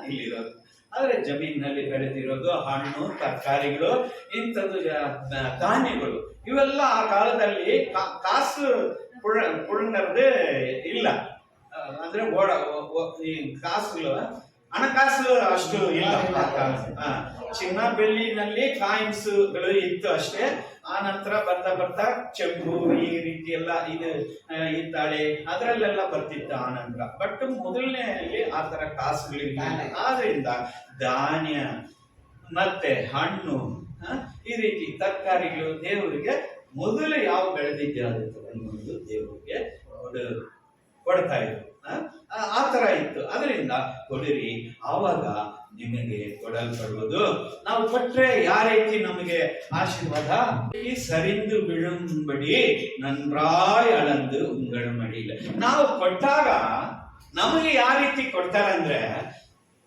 ಇಲ್ಲಿರೋದು, ಆದ್ರೆ ಜಮೀನಿನಲ್ಲಿ ಬೆಳೆದಿರೋದು ಹಣ್ಣು, ತರಕಾರಿಗಳು, ಇಂಥದ್ದು ಧಾನ್ಯಗಳು, ಇವೆಲ್ಲ ಆ ಕಾಲದಲ್ಲಿ ಕಾಸು ಪುಳಂಗರದೇ ಇಲ್ಲ. ಅಂದ್ರೆ ಈ ಕಾಸುಗಳು, ಹಣಕಾಸು ಅಷ್ಟು ಇಲ್ಲ. ಚಿನ್ನ ಬೆಳ್ಳಿನಲ್ಲಿ ಕಾಯಿನ್ಸ್ಗಳು ಇತ್ತು ಅಷ್ಟೇ. ಆ ನಂತರ ಬರ್ತಾ ಚೆಂಬು ಈ ರೀತಿ ಎಲ್ಲ ಇದು ಇದ್ದಾಳೆ ಅದರಲ್ಲೆಲ್ಲ ಬರ್ತಿತ್ತು ಆ ನಂತರ. ಬಟ್ ಮೊದಲನೆಯಲ್ಲಿ ಆ ತರ ಕಾಸುಗಳಿಲ್ಲ. ಆದ್ರಿಂದ ಧಾನ್ಯ ಮತ್ತೆ ಹಣ್ಣು ಈ ರೀತಿ ತರಕಾರಿಗಳು ದೇವರಿಗೆ ಮೊದಲು ಯಾವ ಬೆಳೆದಿದ್ದೆ ಅದನ್ನು ದೇವರಿಗೆ ಕೊಡ್ತಾ ಇದ್ರು. ಆ ತರ ಇತ್ತು. ಅದರಿಂದ ಕೊಡಿರಿ ಆವಾಗ ನಿಮಗೆ ಕೊಡಲ್ಪಡುವುದು. ನಾವು ಕೊಟ್ರೆ ಯಾವ ರೀತಿ ನಮಗೆ ಆಶೀರ್ವಾದ, ಈ ಸರಿಂದು ಬಿಳುಂಬಡಿ ನನ್ರಾಯ್ ಅಳಂದು ಉಂಗಳ ಮಡಿಯಿಲ್ಲ. ನಾವು ಕೊಟ್ಟಾಗ ನಮಗೆ ಯಾವ ರೀತಿ ಕೊಡ್ತಾರೆ ಅಂದ್ರೆ,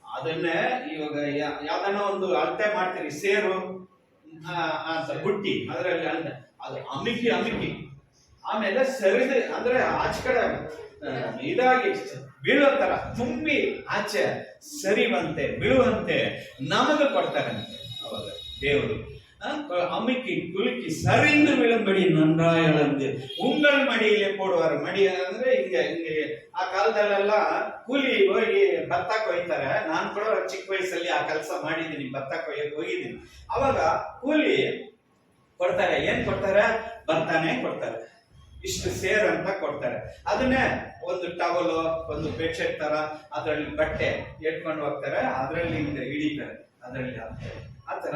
ಅದನ್ನೇ ಇವಾಗ ಯಾವ್ದನ್ನ ಒಂದು ಅಳತೆ ಮಾಡ್ತೀರಿ, ಸೇರು ಅಂತ ಬುಟ್ಟಿ, ಅದರಲ್ಲಿ ಅದು ಅಮಿಕಿ ಆಮೇಲೆ ಸರಿದು ಅಂದ್ರೆ ಆಚೆ ಕಡೆ ಇದಾಗಿ ಬೀಳೋ ತರ ತುಂಬಿ ಆಚೆ ಸರಿವಂತೆ ಬೀಳುವಂತೆ ನಮಗೆ ಕೊಡ್ತಾರಂತೆ. ಅವಾಗ ದೇವರು ಅಮಿಕಿ ಕುಲುಕಿ ಸರಿಂದು ವಿಳಂಬಡಿ ನನ್ರಾಯಳಂದು ಉಂಗಳ ಮಡಿಯಲ್ಲಿ ಪೋಡುವಾರ. ಮಡಿ ಅಂದ್ರೆ ಹಿಂಗೆ ಆ ಕಾಲದಲ್ಲೆಲ್ಲ ಕೂಲಿ ಹೋಗಿ ಭತ್ತ ಕೊಯ್ತಾರೆ. ನಾನು ಕೂಡ ಚಿಕ್ಕ ವಯಸ್ಸಲ್ಲಿ ಆ ಕೆಲಸ ಮಾಡಿದ್ದೀನಿ, ಭತ್ತ ಕೊಯ್ಯಕ್ಕೆ ಹೋಗಿದ್ದೀನಿ. ಅವಾಗ ಕೂಲಿ ಕೊಡ್ತಾರೆ. ಏನ್ ಕೊಡ್ತಾರೆ? ಭತ್ತಾನೇ ಕೊಡ್ತಾರೆ. ಇಷ್ಟು ಸೇರ್ ಅಂತ ಕೊಡ್ತಾರೆ. ಅದನ್ನೇ ಒಂದು ಟವಲ್, ಒಂದು ಬೆಡ್ಶೀಟ್ ತರ ಅದರಲ್ಲಿ ಬಟ್ಟೆ ಎಟ್ಕೊಂಡು ಹೋಗ್ತಾರೆ, ಅದರಲ್ಲಿ ಹಿಡಿತಾರೆ, ಅದರಲ್ಲಿ ಹಾಕ್ತಾರೆ. ಆ ತರ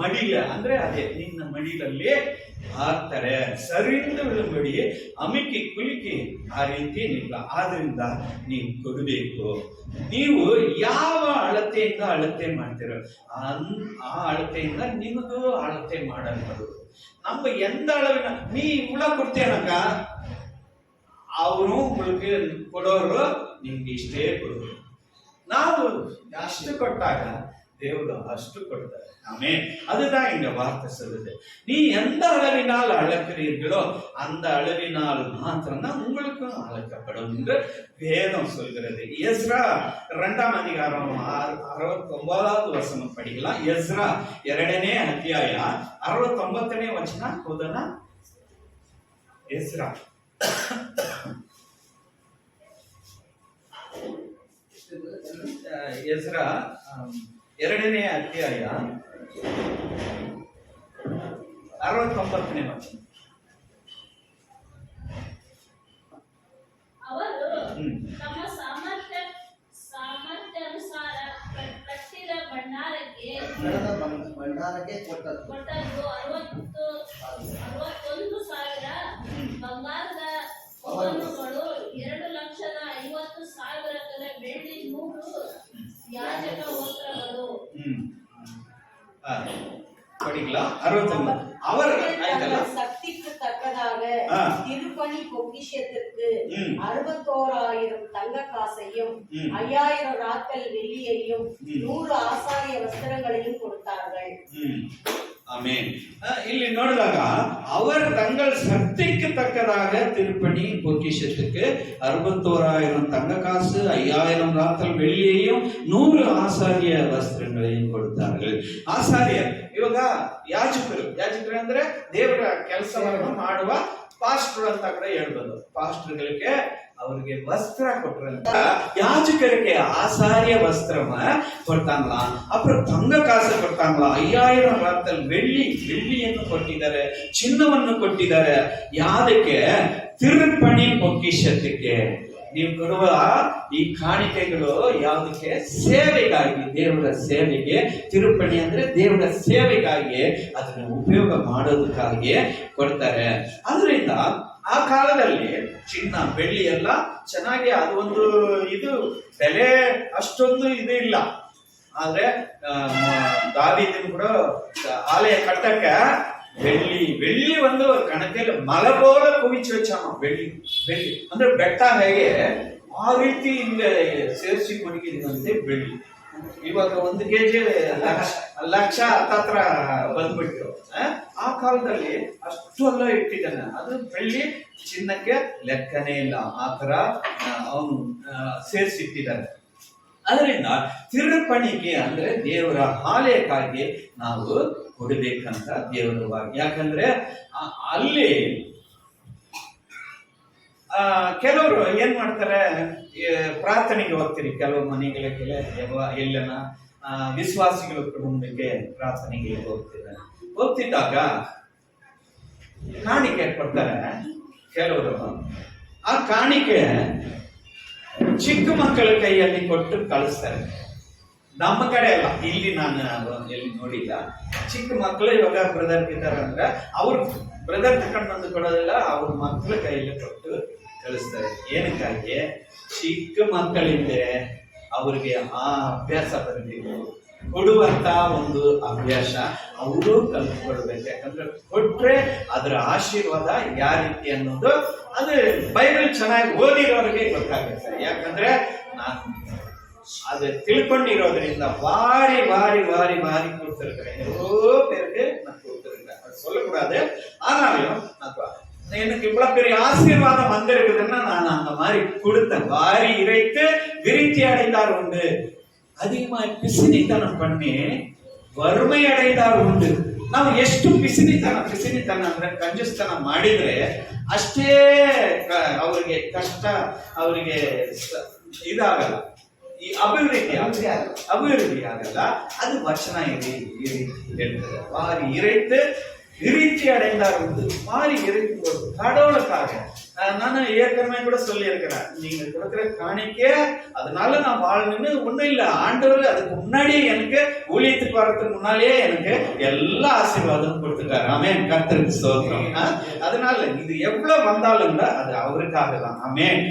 ಮಡಿಲ ಅಂದ್ರೆ ಅದೇ ನಿನ್ನ ಮಡಿಲಲ್ಲಿ ಹಾಕ್ತಾರೆ. ಸರಿಂದ ವಿಳಂಬಡಿ ಅಮಿಕಿ ಕುಲಿಕಿ ಆ ರೀತಿ ನಿಲ್ಲ. ಆದ್ರಿಂದ ನೀವು ಕೊಡಬೇಕು. ನೀವು ಯಾವ ಅಳತೆಯಿಂದ ಅಳತೆ ಮಾಡ್ತೀರೋ ಆ ಅಳತೆಯಿಂದ ನಿಮಗೂ ಅಳತೆ ಮಾಡಲ್ಪಡುವುದು. நம்ம எந்த அளவிನ நீ இவ்வளவு கொடுத்தேனக்க ಅವರು உங்களுக்கு ಕೊಡೋರು ನಿಮ್ಗೆ ಇಷ್ಟೇ ಕೊಡೋರು. ನಾವು ಅಷ್ಟು ಕೊಟ್ಟಾಗ தேவன் அஷ்டு கொடுத்தார். ஆமென். அதுதான் இங்க வார்த்தை சொல்லுது. நீ எந்த அளவினால் அளக்கிறீர்களோ அந்த அளவினால் மாத்திரம்தான் உங்களுக்கும் அளக்கப்படும் என்று வேதம் சொல்கிறது. எஸ்ரா 2ஆம் அதிகாரம் 69வது வசனம் படிக்கலாம். எஸ்ரா 2ನೇ ಅಧ್ಯಾಯ 69ನೇ ವಚನ ಓದೋಣ. ಎಸ್ರಾ ಎಸ್ರಾ 2ನೇ ಅಧ್ಯಾಯ 69ನೇ ವಚನ. ಅವರು ತಮ್ಮ ಸಾಮರ್ಥ್ಯಾನುಸಾರ ಕಟ್ಟಿದ ಭಂಡಾರಕ್ಕೆ ಕೊಟ್ಟದ್ದು 61,000 ಬಂಗಾರದ ಪವನುಗಳು, 2,50,000 ಬೆಳ್ಳಿ 100 ಯಾಜಕ ವಸ್ತ್ರಗಳು. படிக்கலாம். 69 அவர் சக்திக்கு தக்கதாக திருப்பணி பொக்கிஷத்திற்கு 61,000 தங்க காசையும் 5,000 ராத்தல் வெள்ளியையும் 100 ஆசாரிய வஸ்திரங்களையும் கொடுத்தார்கள். ஆமென். ಇಲ್ಲಿ ನೋಡಿದಾಗ அவர் தங்கள் சக்திக்கு தக்கதாக திருப்பணி பொக்கிஷத்துக்கு 61,000 தங்க காசு, 5,000 ராத்தல் வெள்ளியையும் 100 ಆಸಾರ್ಯ ವಸ್ತ್ರங்களையும் ಕೊಡ್ತಾர்கள். ಆಸಾರ್ಯರು ಇವಾಗ ಯಾಜಕರು ಅಂದ್ರೆ ದೇವರ ಕೆಲಸವನ್ನು ಮಾಡುವ ಪಾಸ್ಟರ್ ಅಂತ ಕೂಡ ಹೇಳ್ಬೋದು. ಪಾಸ್ಟರ್ಗಳಿಗೆ அவருக்கு வஸ்திர கொட்டுறாங்க. யாஜகருக்கு ஆசாரிய வஸ்திரம் ಕೊಡ್ತಾங்களா, அப்புறம் தங்க ಕಾಸು ಕೊಡ್ತಾங்களா, 5,000 ರಾತ್ತಲ್ வெள்ளிಯನ್ನು ಕೊಟ್ಟಿದ್ದಾರೆ, ಚಿನ್ನವನ್ನು ಕೊಟ್ಟಿದ್ದಾರೆ. ಯಾದಕ್ಕೆ? ತಿರುಪಣಿ ಪೊಕ್ಕಿಷಕ್ಕೆ. ನೀವು ಕೊಡುವ ಈ ಕಾಣಿಕೆಗಳು ಯಾವುದಕ್ಕೆ? ಸೇವೆಗಾಗಿ, ದೇವರ ಸೇವೆಗೆ. ತಿರುಪಣಿ ಅಂದ್ರೆ ದೇವರ ಸೇವೆಗಾಗಿ, ಅದನ್ನು ಉಪಯೋಗ ಮಾಡೋದಕ್ಕಾಗಿ ಕೊಡ್ತಾರೆ. ಅದರಿಂದ ಆ ಕಾಲದಲ್ಲಿ ಚಿನ್ನ ಬೆಳ್ಳಿ ಎಲ್ಲ ಚೆನ್ನಾಗಿ ಅದೊಂದು ಇದು ಬೆಲೆ ಅಷ್ಟೊಂದು ಇದು ಇಲ್ಲ. ಆದ್ರೆ ದಾವೀದನ ಕೂಡ ಆಲಯ ಕಟ್ಟಕ್ಕೆ ಬೆಳ್ಳಿ ಒಂದು ಕಣಕೆಯಲ್ಲಿ ಮಲೆ ಬೋಲ ಕುವಿಚು ವೆಚ್ಚಾಮ. ಬೆಳ್ಳಿ ಅಂದ್ರೆ ಬೆಟ್ಟ ಹೇಗೆ ಆ ರೀತಿ ಹಿಂಗೆ ಸೇರಿಸಿ ಮಡಗಿದಂತೆ ಬೆಳ್ಳಿ. ಇವಾಗ 1 kg ಲಕ್ಷ ಹತ್ರ ಬಂದ್ಬಿಟ್ಟು ಆ ಕಾಲದಲ್ಲಿ ಅಷ್ಟು ಎಲ್ಲ ಇಟ್ಟಿದ್ದಾನೆ. ಅದು ಬೆಳ್ಳಿ ಚಿನ್ನಕ್ಕೆ ಲೆಕ್ಕನೇ ಇಲ್ಲ. ಆ ತರ ಅವನು ಸೇರಿಸಿಟ್ಟಿದ್ದಾನೆ. ಅದರಿಂದ ತಿರುಪಣಿಗೆ ಅಂದ್ರೆ ದೇವರ ಆಲಯಕ್ಕಾಗಿ ನಾವು ಕೊಡಬೇಕಂತ ದೇವರ ವಾಕ್ಯ. ಯಾಕಂದ್ರೆ ಅಲ್ಲಿ ಕೆಲವರು ಏನ್ ಮಾಡ್ತಾರೆ, ಪ್ರಾರ್ಥನೆಗೆ ಹೋಗ್ತೀರಿ ಕೆಲವು ಮನೆಗಳಿಗೆ, ಎಲ್ಲನ ವಿಶ್ವಾಸಿಗಳ ಕುಟುಂಬಕ್ಕೆ ಪ್ರಾರ್ಥನೆಗೆ ಹೋಗ್ತಿದ್ದಾಗ ಕಾಣಿಕೆ ಕೊಡ್ತಾರೆ ಕೆಲವರು. ಆ ಕಾಣಿಕೆ ಚಿಕ್ಕ ಮಕ್ಕಳ ಕೈಯಲ್ಲಿ ಕೊಟ್ಟು ಕಳಿಸ್ತಾರೆ. ನಮ್ಮ ಕಡೆ ಅಲ್ಲ, ಇಲ್ಲಿ ನಾನು ಎಲ್ಲಿ ನೋಡಿಲ್ಲ. ಚಿಕ್ಕ ಮಕ್ಕಳು ಇವಾಗ ಬ್ರದರ್ ಇದ್ದಾರೆ ಅಂದ್ರೆ ಅವ್ರು ಬ್ರದರ್ ತಗೊಂಡು ಬಂದು ಕೊಡೋದಿಲ್ಲ, ಅವ್ರ ಮಕ್ಕಳ ಕೈಯಲ್ಲಿ ಕೊಟ್ಟು ಕಳಿಸ್ತಾರೆ. ಏನಕ್ಕಾಗಿ? ಚಿಕ್ಕ ಮಕ್ಕಳಿಂದ ಅವ್ರಿಗೆ ಆ ಅಭ್ಯಾಸ ಬರಬೇಕು, ಕೊಡುವಂತ ಒಂದು ಅಭ್ಯಾಸ ಅವರು ಕಲ್ತ್ಕೊಳ್ಬೇಕು. ಯಾಕಂದ್ರೆ ಕೊಟ್ರೆ ಅದರ ಆಶೀರ್ವಾದ ಯಾವ ರೀತಿ ಅನ್ನೋದು ಅದು ಬೈಬಲ್ ಚೆನ್ನಾಗಿ ಓದಿರೋರಿಗೆ ಗೊತ್ತಾಗುತ್ತೆ. ಯಾಕಂದ್ರೆ ನಾನು ಅದು ತಿಳ್ಕೊಂಡಿರೋದ್ರಿಂದ ಬಾರಿ ಬಾರಿ ಬಾರಿ ಬಾರಿ கொடுத்திருக்கிறேன். எவ்வளோ பேருக்கு நான் கொடுத்திருக்கிறேன். அது சொல்லக்கூடாது, ஆனாலும் எனக்கு இவ்வளவு பெரிய ஆசீர்வாதம் வந்திருக்குதுன்னா நான் அந்த மாதிரி கொடுத்தேன். வாரி இறைத்து விருத்தி அடைந்தார் உண்டு, அதிகமாக பிசினித்தனம் பண்ணி வறுமை ಅடைந்தார் ಉಂಟು. ನಾವು ಎಷ್ಟು ಪಿಸಿನಿತನ ಅಂದ್ರೆ ಕಂಜೂಸ್ತನ ಮಾಡಿದ್ರೆ ಅಷ್ಟೇ ಅವರಿಗೆ ಕಷ್ಟ, ಅವರಿಗೆ ಇದಾಗಲ್ಲ, ಈ ಅಭಿವೃದ್ಧಿ ಆಗಲ್ಲ. ಅದು ವಚನ ಈ ರೀತಿ ಹೇಳ್ತದೆ. வாரி இறைத்து விருத்தி அடைந்தார் உண்டு. வாரி இறைத்து கடவுளுக்காக. நான் ஏற்கனவே கூட சொல்லி இருக்கிறேன், நீங்க கொடுக்கிற காணிக்கை அதனால நான் வாழணும்னு ஒண்ணும் இல்லை. ஆண்டவர் அதுக்கு முன்னாடியே எனக்கு ஊழியத்துக்கு வர்றதுக்கு முன்னாலேயே எனக்கு எல்லா ஆசீர்வாதமும் கொடுத்துட்டாரு. ஆமென். கர்த்தருக்கு ஸ்தோத்திரம். அதனால இது எவ்வளவு வந்தாலும் அது அவருக்காக தான். ஆமென்.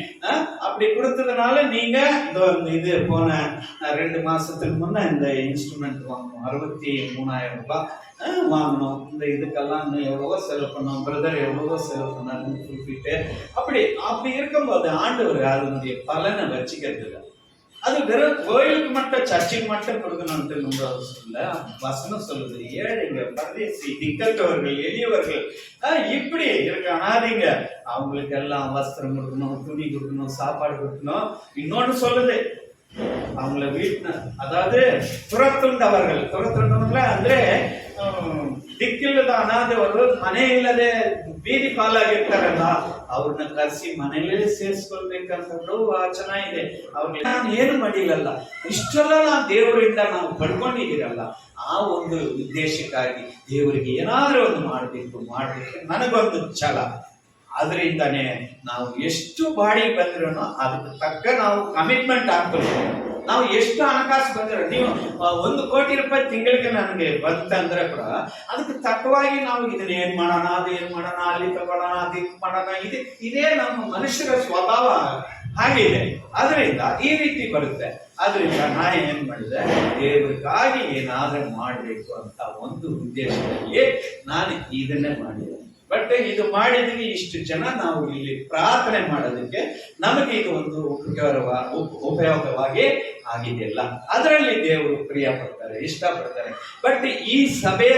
அப்படி கொடுத்ததுனால நீங்க இது போன 2 மாசத்துக்கு முன்ன இந்த இன்ஸ்ட்ருமெண்ட் வாங்கணும், 63,000 ரூபாய் வாங்கணும். இந்த இதுக்கெல்லாம் எவ்வளவோ செலவு பண்ணோம், பிரதர் எவ்வளவோ செலவு பண்ணாருன்னு குறிப்பிட்டு அப்படி இருக்கும்போது ஆண்டவர் அதனுடைய பலனை வச்சுக்கிறது. அது வெறும் கோயிலுக்கு மட்டும் சர்ச்சுக்கு மட்டும் கொடுக்கணும்ட்டு நம்ம சொல்ல, வசனம் சொல்லுது, ஏழைங்க, பரதேசி, திக்கற்றவர்கள், எளியவர்கள், இப்படி இருக்க அனாதைங்க, அவங்களுக்கு எல்லாம் வஸ்திரம் கொடுக்கணும், துணி கொடுக்கணும், சாப்பாடு கொடுக்கணும். இன்னொன்னு சொல்லுது, அவங்கள வீட்டு, அதாவது ತುರತುಂಡವர்கள் ಅಂದ್ರೆ ದಿಕ್ಕಿಲ್ಲದ ಅನಾಥವರು, ಮನೆ ಇಲ್ಲದೆ ಬೀದಿ ಪಾಲಾಗಿರ್ತಾರಲ್ಲ, ಅವ್ರನ್ನ ಕರೆಸಿ ಮನೆಯಲ್ಲೇ ಸೇರಿಸ್ಕೊಳ್ಬೇಕಂತಂದ್ರು ವಚನ ಇದೆ. ಅವ್ರಿಗೆ ನಾನು ಏನು ಮಾಡಿಲ್ಲಲ್ಲ, ಇಷ್ಟೆಲ್ಲ ದೇವರಿಂದ ನಾವು ಪಡ್ಕೊಂಡಿದ್ದೀರಲ್ಲ, ಆ ಒಂದು ಉದ್ದೇಶಕ್ಕಾಗಿ ದೇವರಿಗೆ ಏನಾದ್ರೂ ಒಂದು ಮಾಡಬೇಕು ನನಗೊಂದು ಛಲ. ಅದರಿಂದಾನೇ ನಾವು ಎಷ್ಟು ಬಾಡಿಗೆ ಬಂದ್ರು ಅದಕ್ಕೆ ತಕ್ಕ ನಾವು ಕಮಿಟ್ಮೆಂಟ್ ಆಗ್ಬೇಕು. ನಾವು ಎಷ್ಟು ಹಣಕಾಸು ಬಂದ್ರೆ, ನೀವು 1 ಕೋಟಿ ರೂಪಾಯಿ ತಿಂಗಳಿಗೆ ನನಗೆ ಬಂತಂದ್ರೆ ಕೂಡ ಅದಕ್ಕೆ ತಕ್ಕವಾಗಿ ನಾವು ಇದನ್ನ ಏನ್ ಮಾಡೋಣ, ಅದು ಏನ್ ಮಾಡೋಣ, ಅಲ್ಲಿ ತಗೊಳ್ಳೋಣ, ಅದು ಮಾಡೋಣ, ಇದೇ ನಮ್ಮ ಮನುಷ್ಯರ ಸ್ವಭಾವ ಹಾಗಿದೆ. ಅದರಿಂದ ಈ ರೀತಿ ಬರುತ್ತೆ. ಅದರಿಂದ ನಾ ಏನ್ ಮಾಡಿದೆ, ದೇವರಿಗಾಗಿ ಏನಾದ್ರೂ ಮಾಡಬೇಕು ಅಂತ ಒಂದು ಉದ್ದೇಶದಲ್ಲಿ ನಾನು ಇದನ್ನೇ ಮಾಡಿದೆ. ಬಟ್ ಇದು ಮಾಡಿದೀವಿ, ಇಷ್ಟು ಜನ ನಾವು ಇಲ್ಲಿ ಪ್ರಾರ್ಥನೆ ಮಾಡೋದಕ್ಕೆ ನಮಗೆ ಇದು ಒಂದು ಉಪಯೋಗವಾಗಿ ಆಗಿದೆಯಲ್ಲ, ಅದರಲ್ಲಿ ದೇವರು ಪ್ರಿಯ ಪಡ್ತಾರೆ, ಇಷ್ಟಪಡ್ತಾರೆ. ಬಟ್ ಈ ಸಭೆ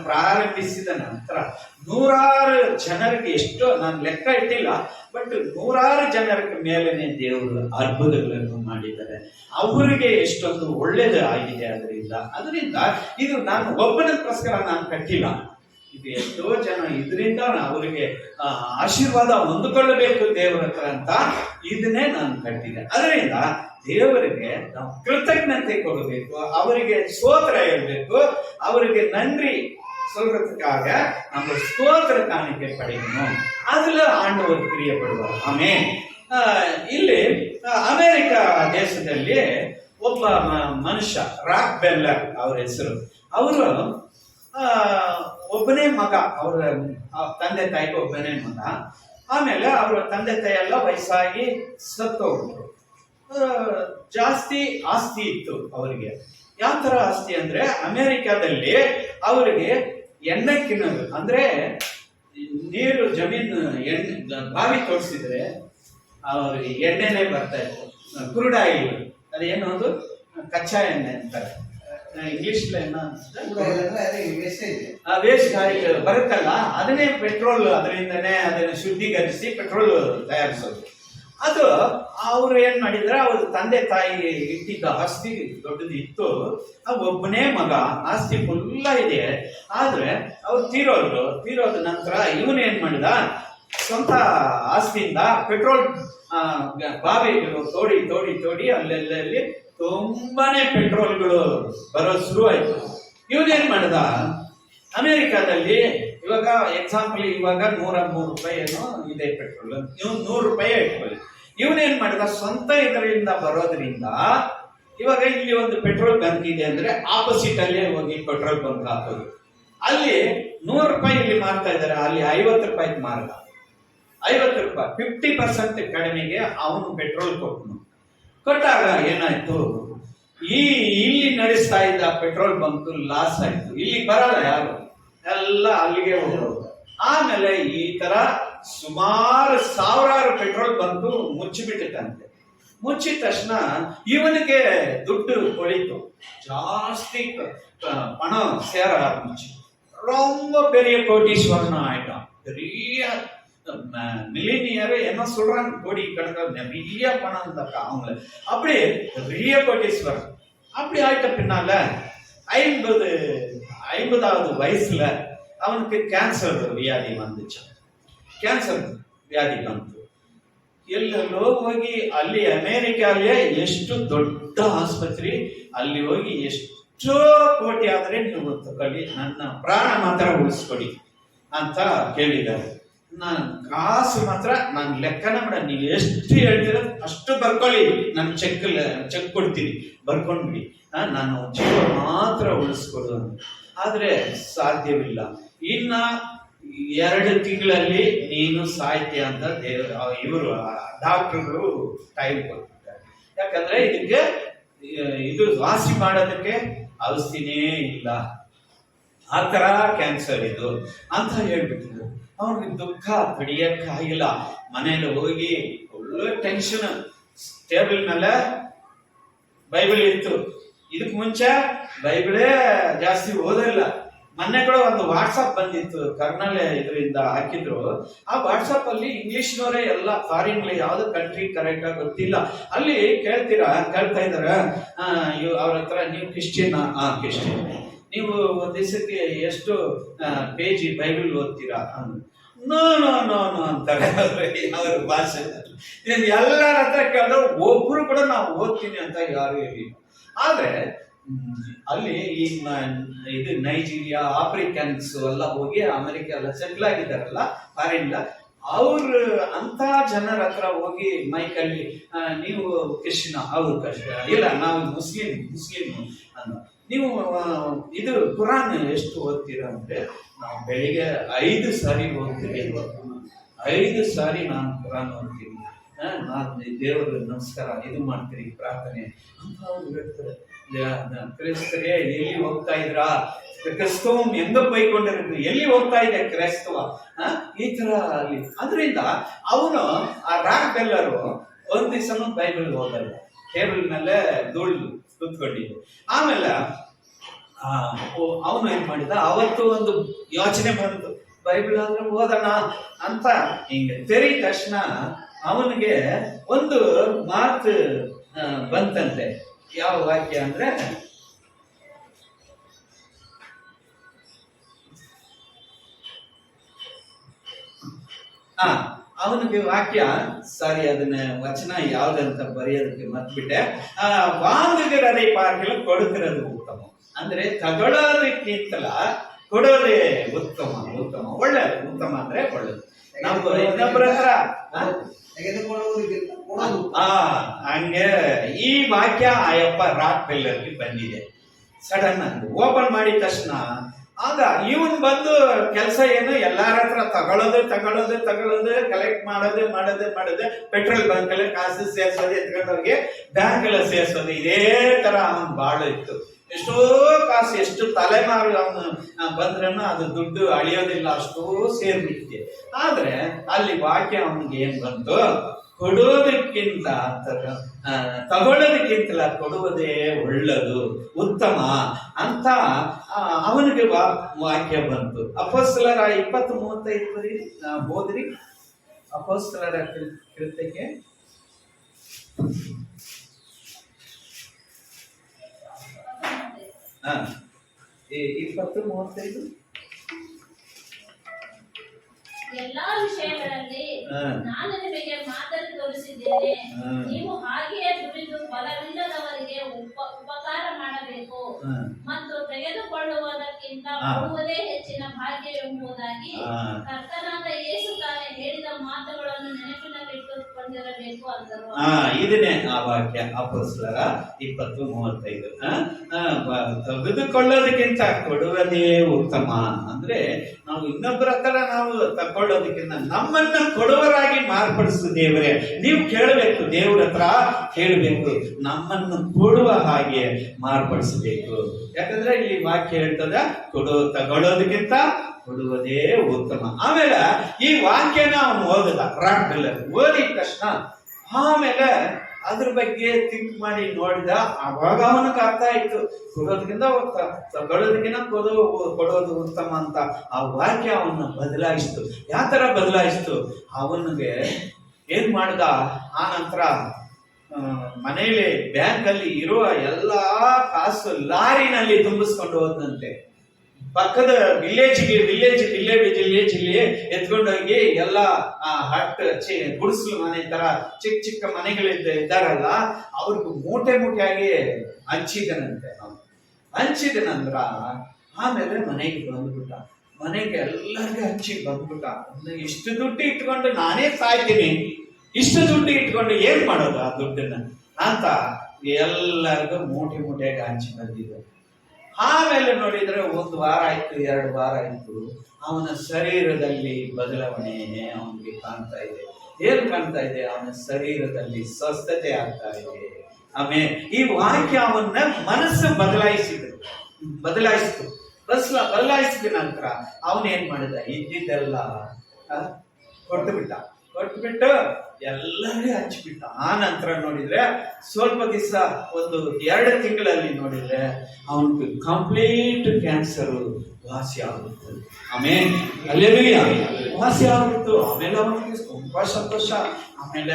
ಪ್ರಾರಂಭಿಸಿದ ನಂತರ 100 ಜನರಿಗೆ, ಎಷ್ಟೋ ನಾನು ಲೆಕ್ಕ ಇಟ್ಟಿಲ್ಲ, ಬಟ್ 100 ಜನರ ಮೇಲೇನೆ ದೇವರು ಅದ್ಭುತಗಳನ್ನು ಮಾಡಿದ್ದಾರೆ. ಅವರಿಗೆ ಎಷ್ಟೊಂದು ಒಳ್ಳೇದು ಆಗಿದೆ. ಅದರಿಂದ ಇದು ನಾನು ಒಬ್ಬನಕ್ಕೋಸ್ಕರ ನಾನು ಕಟ್ಟಿಲ್ಲ, ಇದು ಎಷ್ಟೋ ಜನ ಇದರಿಂದ ಅವರಿಗೆ ಆಶೀರ್ವಾದ ಹೊಂದಿಕೊಳ್ಳಬೇಕು ದೇವರ ಹತ್ರ ಅಂತ ಇದನ್ನೇ ನಾನು ಕಟ್ಟಿದೆ. ಅದರಿಂದ ದೇವರಿಗೆ ನಾವು ಕೃತಜ್ಞತೆ ಕೊಡಬೇಕು, ಅವರಿಗೆ ಸ್ತೋತ್ರ ಹೇಳ್ಬೇಕು, ಅವರಿಗೆ நன்றி சொல்றதுக்காக நம்ம ಸ್ತೋತ್ರ ಕಾಣಿಕೆ ಪಡೆಯணும். அதுல ஆண்டவர் பிரியப்படுவார். ಆಮೇನ್. ಇಲ್ಲಿ ಅಮೆರಿಕ ದೇಶದಲ್ಲಿ ಒಬ್ಬ ಮನುಷ್ಯ, ರಾಕ್ ಬೆಲ್ಲರ್ ಅವರ ಹೆಸರು. ಅವರು ಒಬ್ಬನೇ ಮಗ, ಅವರ ತಂದೆ ತಾಯಿಗೆ ಒಬ್ಬನೇ ಮಗ. ಆಮೇಲೆ ಅವರ ತಂದೆ ತಾಯಿ ಎಲ್ಲ ವಯಸ್ಸಾಗಿ ಸತ್ತೋಗ್ಬಿಟ್ರು. ಜಾಸ್ತಿ ಆಸ್ತಿ ಇತ್ತು ಅವರಿಗೆ. ಯಾವ ತರ ಆಸ್ತಿ ಅಂದ್ರೆ, ಅಮೆರಿಕಾದಲ್ಲಿ ಅವರಿಗೆ ಎಣ್ಣೆ ಕಿನ್ನೋದು, ಅಂದ್ರೆ ನೀರು ಜಮೀನು ಬಾವಿ ತೋರಿಸಿದ್ರೆ ಅವ್ರಿಗೆ ಎಣ್ಣೆನೆ ಬರ್ತಾ ಇತ್ತು. ಕ್ರೂಡ್ ಆಯಿಲ್, ಅದೇನು ಅದು ಕಚ್ಚಾ ಎಣ್ಣೆ ಅಂತಾರೆ ಇಂಗ್ಲಿಷ್. ವೇಸ್ಟ್ ಆಯಿಲ್ ಬರುತ್ತಲ್ಲ, ಅದನ್ನೇ ಪೆಟ್ರೋಲ್, ಅದರಿಂದನೇ ಅದನ್ನು ಶುದ್ಧೀಕರಿಸಿ ಪೆಟ್ರೋಲ್ ತಯಾರಿಸೋದು. ಅದು ಅವ್ರು ಏನ್ ಮಾಡಿದ್ರೆ, ಅವ್ರ ತಂದೆ ತಾಯಿ ಇಟ್ಟಿದ್ದ ಆಸ್ತಿ ದೊಡ್ಡದು ಇತ್ತು. ಒಬ್ಬನೇ ಮಗ, ಆಸ್ತಿ ಫುಲ್ಲ ಇದೆ. ಆದ್ರೆ ಅವ್ರು ತೀರೋದ ನಂತರ ಇವನೇನ್ ಮಾಡಿದ, ಸ್ವಂತ ಆಸ್ತಿಯಿಂದ ಪೆಟ್ರೋಲ್ ಬಾವಿಗಳು ತೋಡಿ ಅಲ್ಲೆಲ್ಲಿ ತುಂಬಾನೇ ಪೆಟ್ರೋಲ್ಗಳು ಬರೋದು ಶುರು ಆಯ್ತು. ಇವನೇನ್ ಮಾಡಿದ, ಅಮೆರಿಕಾದಲ್ಲಿ ಇವಾಗ ಎಕ್ಸಾಂಪಲ್, ಇವಾಗ 103 ರೂಪಾಯಿ ಏನೋ ಇದೆ ಪೆಟ್ರೋಲ್, ನೀವು 100 ರೂಪಾಯಿ ಇಟ್ಕೊಳ್ಳಿ. ಇವನೇನ್ ಮಾಡಿದ, ಸ್ವಂತ ಇದರಿಂದ ಬರೋದ್ರಿಂದ ಇವಾಗ ಇಲ್ಲಿ ಒಂದು ಪೆಟ್ರೋಲ್ ಬಂಕ್ ಇದೆ ಅಂದ್ರೆ ಆಪೋಸಿಟ್ ಅಲ್ಲೇ ಹೋಗಿ ಪೆಟ್ರೋಲ್ ಬಂಕ್ ಹಾಕೋದು. ಅಲ್ಲಿ 100 ರೂಪಾಯಿ ಇಲ್ಲಿ ಮಾರ್ತಾ ಇದ್ದಾರೆ, ಅಲ್ಲಿ 50 ರೂಪಾಯಿ ಮಾರ್ಗ. 50 ರೂಪಾಯಿ 50% ಕಡಿಮೆಗೆ ಅವನು ಪೆಟ್ರೋಲ್ ಕೊಟ್ಟಾಗ ಏನಾಯ್ತು, ಇಲ್ಲಿ ನಡೆಸ್ತಾ ಇದ್ದ ಪೆಟ್ರೋಲ್ ಬಂಕ್ ಲಾಸ್ ಆಯ್ತು. ಇಲ್ಲಿ ಬರಲ್ಲ ಯಾರು, ಎಲ್ಲ ಅಲ್ಲಿಗೆ ಹೋಗೋದು. ಆಮೇಲೆ ಈ ತರ ಸುಮಾರು 1000 ಪೆಟ್ರೋಲ್ ಬಂಕ್ ಮುಚ್ಚಿಬಿಟ್ಟಿತ್ತಂತೆ. ಮುಚ್ಚಿದ ತಕ್ಷಣ ಇವನಿಗೆ ದುಡ್ಡು ಕೊಳಿತು, ಜಾಸ್ತಿ ಪಣ ಸೇರ ಆರಂಭಿಸಿ. ரொம்ப பெரிய கோடீஸ்வரன் ஆயிட்டான். பெரிய மில்லினியர் என்ன சொல்றாங்க, கோடி கணக்காக நிறைய பணம் இருந்தாக்கா அவங்கள, அப்படியே பெரிய கோடீஸ்வரன். அப்படி ஆயிட்ட பின்னால 50வது வயசுல அவனுக்கு கேன்சர் வியாதி வந்துச்சு. கேನ್ಸರ್ ವ್ಯಾಧಿ ಬಂತು. ಎಲ್ಲೆಲ್ಲೋ ಹೋಗಿ ಅಲ್ಲಿ ಅಮೆರಿಕಾಲೇ ಎಷ್ಟು ದೊಡ್ಡ ಆಸ್ಪತ್ರೆ, ಅಲ್ಲಿ ಹೋಗಿ ಎಷ್ಟೋ ಕೋಟಿ ಆದ್ರೆ ನೀವು ತಗೊಳ್ಳಿ, ನನ್ನ ಪ್ರಾಣ ಮಾತ್ರ ಉಳಿಸ್ಕೊಡಿ ಅಂತ ಕೇಳಿದ್ದಾರೆ. ನಾನು ಕಾಸು ಮಾತ್ರ ನಾನು ಲೆಕ್ಕನ ಮಾಡ, ನೀವು ಎಷ್ಟು ಹೇಳ್ತೀರ ಅಷ್ಟು ಬರ್ಕೊಳ್ಳಿ, ನಾನು ಚೆಕ್ ಕೊಡ್ತೀನಿ, ಬರ್ಕೊಂಡ್ಬಿಡಿ, ನಾನು ಜೀವ ಮಾತ್ರ ಉಳಿಸ್ಕೊಡು ಅಂತ. ಆದ್ರೆ ಸಾಧ್ಯವಿಲ್ಲ, ಇನ್ನ 2 ತಿಂಗಳಲ್ಲಿ ನೀನು ಸಾಯ್ತೀಯ ಅಂತ ಇವರು ಡಾಕ್ಟರ್ಗಳು ಟೈಮ್ ಕೊಟ್ಟಿದ್ದಾರೆ. ಯಾಕಂದ್ರೆ ಇದು ವಾಸಿ ಮಾಡೋದಕ್ಕೆ ಔಷಧಿನೇ ಇಲ್ಲ, ಆ ತರ ಕ್ಯಾನ್ಸರ್ ಇದು ಅಂತ ಹೇಳ್ಬಿಟ್ಟಿದ್ರು. ಅವ್ರಿಗೆ ದುಃಖ ತಡಿಯಕ್ಕಾಗಿಲ್ಲ. ಮನೇಲಿ ಹೋಗಿ ಒಳ್ಳೆ ಟೆನ್ಷನ್, ಟೇಬಲ್ ಮೇಲೆ ಬೈಬಲ್ ಇತ್ತು. ಇದಕ್ ಮುಂಚೆ ಬೈಬಲೇ ಜಾಸ್ತಿ ಓದಿಲ್ಲ. ಮೊನ್ನೆ ಕೂಡ ಒಂದು ವಾಟ್ಸಪ್ ಬಂದಿತ್ತು, ಕರ್ನಲ್ ಇದರಿಂದ ಹಾಕಿದ್ರು. ಆ ವಾಟ್ಸಪ್ ಅಲ್ಲಿ ಇಂಗ್ಲಿಷ್ನವರೇ ಎಲ್ಲ ಫಾರಿನ್ ಯಾವ್ದು ಕಂಟ್ರಿ ಕರೆಕ್ಟ್ ಆಗಿ ಗೊತ್ತಿಲ್ಲ, ಅಲ್ಲಿ ಕೇಳ್ತಾ ಇದಾರ ಅವ್ರ ಹತ್ರ, ನೀವು ಕ್ರಿಶ್ಚಿಯನ್? ಕ್ರಿಶ್ಚಿಯನ್. ನೀವು ಒಂದ್ ದಿವಸಕ್ಕೆ ಎಷ್ಟು ಪೇಜ್ ಬೈಬಲ್ ಓದ್ತೀರಾ? ನೋ ನೋ ನೋ ನೋ ಅಂತಾರೆ ಅವ್ರ ಭಾಷೆ. ಎಲ್ಲರ ಹತ್ರ ಕೇಳಿದ್ರೆ ಒಬ್ರು ಕೂಡ ನಾವು ಓದ್ತೀನಿ ಅಂತ ಯಾರು ಹೇಳಿಲ್ಲ. ಆದ್ರೆ ಅಲ್ಲಿ ಈ ಇದು ನೈಜೀರಿಯಾ, ಆಫ್ರಿಕನ್ಸ್ ಎಲ್ಲ ಹೋಗಿ ಅಮೆರಿಕ ಎಲ್ಲ ಸೆಟ್ಲ್ ಆಗಿದ್ದಾರಲ್ಲ ಫಾರಿನ್, ಅವ್ರು ಅಂತ ಜನರ ಹತ್ರ ಹೋಗಿ ಮೈಕಲ್ಲಿ ನೀವು ಕ್ರಿಶ್ಚಿಯನ್? ಅವ್ರು ಕಷ್ಟ ಇಲ್ಲ, ನಾವು ಮುಸ್ಲಿಂ ಅನ್ನೋ. ನೀವು ಇದು ಕುರಾನ್ ಎಷ್ಟು ಓದ್ತೀರಾ ಅಂದ್ರೆ, ನಾವು ಬೆಳಿಗ್ಗೆ 5 ಸಾರಿ ಓದ್ತೀವಿ, 5 ಸಾರಿ ನಾನು ಕುರಾನ್ ಓದ್ತೀನಿ, ನಾನು ದೇವರ ನಮಸ್ಕಾರ ಇದು ಮಾಡ್ತೀನಿ, ಪ್ರಾರ್ಥನೆ ಅಂತ ಅವ್ರು ಹೇಳ್ತಾರೆ. ಕ್ರೈಸ್ತರೇ ಎಲ್ಲಿ ಹೋಗ್ತಾ ಇದ್ರಾ? ಕ್ರೈಸ್ತವ ಹೆಂಗ ಬೈಕೊಂಡಿರೋದು, ಎಲ್ಲಿ ಹೋಗ್ತಾ ಇದೆ ಕ್ರೈಸ್ತವ? ಈ ತರ ಅಲ್ಲಿ. ಅದರಿಂದ ಅವನು ಆ ರಾಕ್ ಬೆಲ್ಲರು ಒಂದ್ ದಿವಸನೂ ಬೈಬಲ್ ಓದಲ್ಲ, ಟೇಬಲ್ ಮೇಲೆ ಧೂಳು ಕುತ್ಕೊಂಡಿದ್ದು. ಆಮೇಲೆ ಅವನು ಏನ್ ಮಾಡಿದ, ಅವತ್ತು ಒಂದು ಯೋಚನೆ ಬಂತು, ಬೈಬಲ್ ಆದ್ರೆ ಓದೋಣ ಅಂತ. ಹಿಂಗೆ ತೆರೆದ ತಕ್ಷಣ ಅವನಿಗೆ ಒಂದು ಮಾತು ಬಂತಂತೆ. ಯಾವ ವಾಕ್ಯ ಅಂದ್ರೆ, ಅವನಿಗೆ ವಾಕ್ಯ, ಸಾರಿ ಅದನ್ನ ವಚನ ಯಾವ್ದಂತ ಬರೆಯೋದಕ್ಕೆ ಮರ್ತ್ಬಿಟ್ಟೆ. ವಾಂಗುகிறதை பார்க்கிலும் கொடுக்கிறது ಉತ್ತಮ. ಅಂದ್ರೆ ತಗೊಳ್ಳೋದಕ್ಕಿಂತಲ ಕೊಡೋದೇ ಉತ್ತಮ. ಒಳ್ಳೆದು. ಉತ್ತಮ ಅಂದ್ರೆ ಒಳ್ಳೇದು. ನಾವು ಇನ್ನೊಬ್ಬರ ಹತ್ರ ಹಂಗೆ ಈ ವಾಕ್ಯ ಆಯಪ್ಪ ರಾಕ್ ಬೆಲ್ಲರ್ಗೆ ಬಂದಿದೆ. ಸಡನ್ ಆಗಿ ಓಪನ್ ಮಾಡಿದ ತಕ್ಷಣ ಆಗ ಇವನ್ ಬಂದು ಕೆಲಸ ಏನು, ಎಲ್ಲಾರ ಹತ್ರ ತಗೊಳ್ಳೋದು, ಕಲೆಕ್ಟ್ ಮಾಡೋದು, ಪೆಟ್ರೋಲ್ ಬಂಕ್ ಅಲ್ಲಿ ಕಾಸು ಸೇರ್ಸೋದು, ಎತ್ಕೊಂಡವ್ರಿಗೆ ಬ್ಯಾಂಕ್ ಎಲ್ಲ ಸೇರ್ಸೋದು, ಇದೇ ತರ ಅವನ್ ಬಾಳು ಇತ್ತು. ಎಷ್ಟೋ ಕಾಸು, ಎಷ್ಟು ತಲೆಮಾರು ಅವನು ಬಂದ್ರೂ ಅದು ದುಡ್ಡು ಅಳಿಯೋದಿಲ್ಲ, ಅಷ್ಟೋ ಸೇರ್ಬಿಟ್ಟಿದೆ. ಆದ್ರೆ ಅಲ್ಲಿ ವಾಕ್ಯ ಅವನಿಗೆ ಏನ್ ಬಂತು, ಕೊಡೋದಕ್ಕಿಂತ ತಗೊಳ್ಳೋದಕ್ಕಿಂತಲ ಕೊಡುವುದೇ ಒಳ್ಳೆದು, ಉತ್ತಮ ಅಂತ ಅವನಿಗೆ ವಾಕ್ಯ ಬಂತು. ಅಪೊಸ್ತಲರ 20:35 ಓದ್ರಿ. ಅಪೊಸ್ತಲರ ಕೃತ್ಯಕ್ಕೆ 20:35. ಎಲ್ಲಾ ವಿಷಯಗಳಲ್ಲಿ ನಾನು ನಿಮಗೆ ಮಾದರಿ ತೋರಿಸಿದ್ದೇನೆ, ನೀವು ಹಾಗೆಯೇ ದುಡಿದು ಫಲವಿಲ್ಲದವರಿಗೆ ಉಪಕಾರ ಮಾಡಬೇಕು ಮತ್ತು ತೆಗೆದುಕೊಳ್ಳುವುದಕ್ಕಿಂತ ಕೊಡುವುದೇ ಹೆಚ್ಚಿನ ಭಾಗ್ಯ ಎಂಬುದಾಗಿ ಕರ್ತನಾದ ಯೇಸು ತಾನೇ ಹೇಳಿದ ಮಾತುಗಳನ್ನು ನೆನಪಿನಲ್ಲಿಟ್ಟುಕೊಂಡಿರಬೇಕು ಅಂದರು. ಇದನ್ನೇ ಆ ವಾಕ್ಯ ಅಪೊಸ್ತಲರ 20:35. ತೆಗೆದುಕೊಳ್ಳೋದಕ್ಕಿಂತ ಕೊಡುವುದೇ ಉತ್ತಮ. ಅಂದ್ರೆ ನಾವು ಇನ್ನೊಬ್ಬರ ಹತ್ರ ನಾವು ತಕೊಳ್ಳೋದಕ್ಕಿಂತ ನಮ್ಮನ್ನ ಕೊಡುವರಾಗಿ ಮಾರ್ಪಡಿಸು ದೇವರೇ. ನೀವು ಕೇಳಬೇಕು, ದೇವರ ಹತ್ರ ಕೇಳಬೇಕು, ನಮ್ಮನ್ನು ಕೊಡುವ ಹಾಗೆ ಮಾರ್ಪಡಿಸಬೇಕು. ಯಾಕಂದ್ರೆ ಇಲ್ಲಿ ವಾಕ್ಯ ಹೇಳ್ತದ, ತಗೊಳ್ಳೋದಕ್ಕಿಂತ ಕೊಡುವುದೇ ಉತ್ತಮ. ಆಮೇಲೆ ಈ ವಾಕ್ಯನ ಅವನು ಓದದ, ರಾಕ್ ಬೆಲ್ಲರ್ ಓದಿದ ತಕ್ಷಣ ಆಮೇಲೆ ಅದ್ರ ಬಗ್ಗೆ ಥಿಂಕ್ ಮಾಡಿ ನೋಡಿದ. ಅವಾಗ ಅವನಿಗೆ ಅರ್ಥ ಆಯ್ತು, ಕೊಡೋದಕ್ಕಿಂತ ತಗೊಳ್ಳೋದಕ್ಕಿಂತ ಕೊಡೋದು ಉತ್ತಮ ಅಂತ. ಆ ವಾಕ್ಯ ಅವನ್ನ ಬದಲಾಯಿಸ್ತು. ಯಾವ ತರ ಬದಲಾಯಿಸ್ತು? ಅವನಿಗೆ ಏನ್ ಮಾಡ್ದ, ಆ ನಂತರ ಮನೆಯಲ್ಲಿ ಬ್ಯಾಂಕ್ ಅಲ್ಲಿ ಇರುವ ಎಲ್ಲಾ ಕಾಸು ಲಾರಿನಲ್ಲಿ ತುಂಬಿಸ್ಕೊಂಡು ಹೋದಂತೆ. ಪಕ್ಕದ ವಿಲೇಜ್ಗೆ ಎತ್ಕೊಂಡೋಗಿ ಎಲ್ಲ ಹಟ್ ಗುಡಿಸಲು ಮನೆ ತರ ಚಿಕ್ಕ ಮನೆಗಳಿದ್ದಾರಲ್ಲ, ಅವ್ರಿಗೆ ಮೂಟೆ ಆಗಿ ಹಂಚಿದನಂದ್ರ ಆಮೇಲೆ ಮನೆಗೆ ಬಂದ್ಬಿಟ್ಟ. ಮನೆಗೆ ಎಲ್ಲರಿಗೂ ಹಂಚಿ ಬಂದ್ಬಿಟ್ಟ. ಇಷ್ಟು ದುಡ್ಡು ಇಟ್ಕೊಂಡು ನಾನೇ ಸಾಯ್ತೀನಿ, ಇಷ್ಟು ದುಡ್ಡು ಇಟ್ಕೊಂಡು ಏನ್ ಮಾಡೋದು ಆ ದುಡ್ಡನ್ನ ಅಂತ ಎಲ್ಲರಿಗೂ ಮೂಟೆಯಾಗಿ ಹಂಚಿ ಬಂದಿದ್ದ. ಆಮೇಲೆ ನೋಡಿದ್ರೆ 1 ವಾರ ಆಯ್ತು, 2 ವಾರ ಆಯ್ತು, ಅವನ ಶರೀರದಲ್ಲಿ ಬದಲಾವಣೆ ಅವನಿಗೆ ಕಾಣ್ತಾ ಇದೆ. ಏನ್ ಕಾಣ್ತಾ ಇದೆ? ಅವನ ಶರೀರದಲ್ಲಿ ಸ್ವಸ್ಥತೆ ಆಗ್ತಾ ಇದೆ. ಆಮೇಲೆ ಈ ವಾಕ್ಯ ಅವನ್ನ ಮನಸ್ಸು ಬದಲಾಯಿಸಿದ ನಂತರ ಅವನೇನ್ ಮಾಡಿದ, ಇದ್ದಿದ್ದೆಲ್ಲ ಕೊಟ್ಟು ಕೊಟ್ಬಿಟ್ಟು ಎಲ್ಲರಿಗೂ ಹಚ್ಬಿಟ್ಟ. ಆ ನಂತರ ನೋಡಿದ್ರೆ ಸ್ವಲ್ಪ ದಿವಸ ಒಂದು 2 ತಿಂಗಳಲ್ಲಿ ನೋಡಿದ್ರೆ ಅವನಿಗೆ ಕಂಪ್ಲೀಟ್ ಕ್ಯಾನ್ಸರ್ ವಾಸಿ ಆಗುತ್ತೆ. ಆಮೇಲೆ ಅಲ್ಲೇಲೂಯಾ, ವಾಸಿ ಆಗ್ಬಿಟ್ಟು ಆಮೇಲೆ ಅವನಿಗೆ ತುಂಬಾ ಸಂತೋಷ. ಆಮೇಲೆ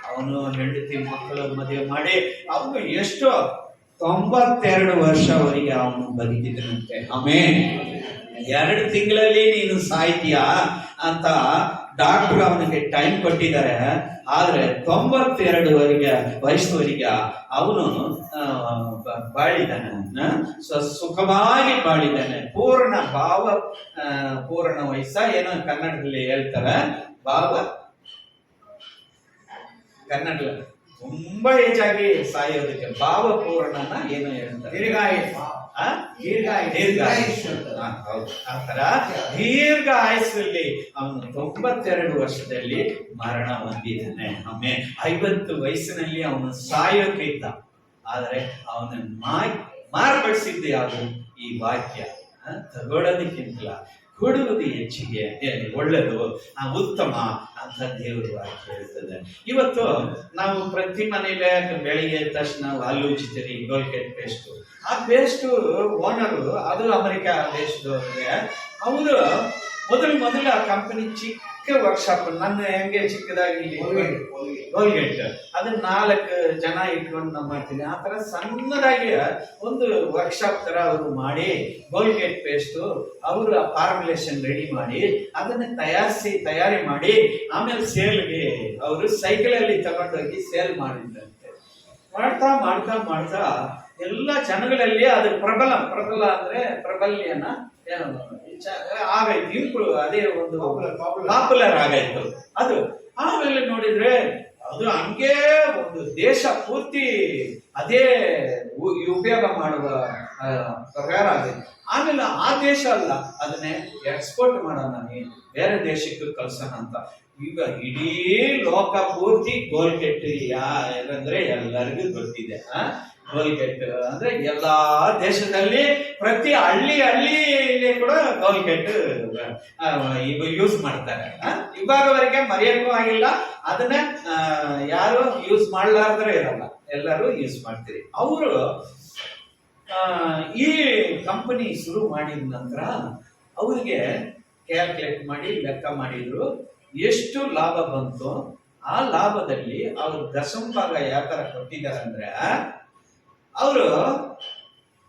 ಅವನು ಹೆಂಡತಿ ಮಕ್ಕಳ ಮದುವೆ ಮಾಡಿ ಅವನು ಎಷ್ಟು 92 ವರ್ಷವರೆಗೆ ಅವನು ಬದುಕಿದನಂತೆ. ಆಮೇಲೆ 2 ತಿಂಗಳಲ್ಲಿ ನೀನು ಸಾಯ್ತೀಯಾ ಅಂತ ಡಾಕ್ಟರ್ ಅವನಿಗೆ ಟೈಮ್ ಕೊಟ್ಟಿದ್ದಾರೆ. ಆದ್ರೆ 92 ವಯಸ್ಸುವರೆಗೆ ಅವನು ಬಾಳಿದ್ದಾನೆ, ಸುಖವಾಗಿ ಬಾಳಿದ್ದಾನೆ. ಪೂರ್ಣ ವಯಸ್ಸ ಏನೋ ಕನ್ನಡದಲ್ಲಿ ಹೇಳ್ತಾರೆ, ಕನ್ನಡದಲ್ಲಿ ತುಂಬಾ ಹೆಚ್ಚಾಗಿ ಸಾಯೋದಕ್ಕೆ ಭಾವಪೂರ್ಣನ ಏನೋ ಹೇಳ್ತಾರೆ, ದೀರ್ಘ ಆಯಸ್ಸಲ್ಲಿ ಅವನು 92 ವರ್ಷದಲ್ಲಿ ಮರಣ ಹೊಂದಿದ್ದಾನೆ. ಆಮೇಲೆ 50 ವಯಸ್ಸಿನಲ್ಲಿ ಅವನು ಸಾಯೋಕೆ ಇದ್ದ. ಆದ್ರೆ ಅವನ ಮಾರ್ಪಡಿಸಿದ್ದೆ ಯಾವುದು? ಈ ವಾಕ್ಯ. ತಗೊಳ್ಳೋದಕ್ಕಿಂತಲ ಕೊಡುವುದು ಹೆಚ್ಚಿಗೆ ಒಳ್ಳೆದು, ಉತ್ತಮ ಅಂತ ದೇವರ ವಾಕ್ಯ ಹೇಳ್ತದೆ. ಇವತ್ತು ನಾವು ಪ್ರತಿ ಮನೇಲಿ ಬೆಳಿಗ್ಗೆ ಎದ್ದ ತಕ್ಷಣ ಹಲ್ಲು ಉಜ್ಜಿತೀರಿ, ಗೋಲ್ಗೇಟ್ ಪೇಸ್ಟ್. ಆ ಪೇಸ್ಟ್ ಓನರು ಅದು ಅಮೆರಿಕ ದೇಶದವ್ರಿಗೆ, ಅವರು ಮೊದಲು ಆ ಕಂಪನಿ ಚಿಕ್ಕ ವರ್ಕ್ಶಾಪ್, ನನ್ನ ಹೆಂಗೆ ಚಿಕ್ಕದಾಗಿ ಗೋಲ್ಗೇಟ್ ಅದನ್ನ 4 ಜನ ಇಟ್ಕೊಂಡು ನಾವು ಮಾಡ್ತೀನಿ. ಆ ತರ ಸಣ್ಣದಾಗಿ ಒಂದು ವರ್ಕ್ಶಾಪ್ ತರ ಅವರು ಮಾಡಿ ಗೋಲ್ಗೇಟ್ ಪೇಸ್ಟ್ ಅವರು ಆ ಫಾರ್ಮುಲೇಷನ್ ರೆಡಿ ಮಾಡಿ ಅದನ್ನ ತಯಾರಿ ಮಾಡಿ ಆಮೇಲೆ ಸೇಲ್ಗೆ ಅವರು ಸೈಕಲಲ್ಲಿ ತಗೊಂಡೋಗಿ ಸೇಲ್ ಮಾಡಿದ್ರಂತೆ. ಮಾಡ್ತಾ ಎಲ್ಲ ಜನಗಳಲ್ಲಿ ಅದು ಪ್ರಬಲ ಅಂದ್ರೆ ಪ್ರಬಲ್ಯನ ಆಗೈತು, ಇಂಪ್ರೂವ್, ಅದೇ ಒಂದು ಪಾಪ್ಯುಲರ್ ಆಗೈತು ಅದು. ಆಮೇಲೆ ನೋಡಿದ್ರೆ ಅದು ಹಂಗೆ ಒಂದು ದೇಶ ಪೂರ್ತಿ ಅದೇ ಉಪಯೋಗ ಮಾಡುವ ಪ್ರಕಾರ ಆಗಿದೆ. ಆಮೇಲೆ ಆ ದೇಶ ಅಲ್ಲ, ಅದನ್ನೇ ಎಕ್ಸ್ಪೋರ್ಟ್ ಮಾಡೋಣ, ಬೇರೆ ದೇಶಕ್ಕೆ ಕಳ್ಸೋಣ ಅಂತ. ಈಗ ಇಡೀ ಲೋಕ ಪೂರ್ತಿ ಗೋಲ್ಗೇಟ್ ಯಾರಂದ್ರೆ ಎಲ್ಲರಿಗೂ ಗೊತ್ತಿದೆ. ಗೋಲ್ಗೇಟ್ ಅಂದ್ರೆ ಎಲ್ಲಾ ದೇಶದಲ್ಲಿ ಪ್ರತಿ ಹಳ್ಳಿಯಲ್ಲಿ ಕೂಡ ಗೋಲ್ಗೇಟ್ ಯೂಸ್ ಮಾಡ್ತಾರೆ. ಇವಾಗವರೆಗೆ ಮರೆಯಕ್ಕೂ ಆಗಿಲ್ಲ, ಅದನ್ನ ಯಾರು ಯೂಸ್ ಮಾಡ್ಲಾರ್ದ್ರೆ ಇರಲ್ಲ, ಎಲ್ಲರೂ ಯೂಸ್ ಮಾಡ್ತೀರಿ. ಅವರು ಈ ಕಂಪನಿ ಶುರು ಮಾಡಿದ ನಂತರ ಅವ್ರಿಗೆ ಕ್ಯಾಲ್ಕುಲೇಟ್ ಮಾಡಿ ಲೆಕ್ಕ ಮಾಡಿದ್ರು ಎಷ್ಟು ಲಾಭ ಬಂತು. ಆ ಲಾಭದಲ್ಲಿ ಅವರು ದಶಂಭಾಗ ಯಾವ ತರ ಕೊಟ್ಟಿದ್ದಾರೆ ಅಂದ್ರೆ, ಅವರು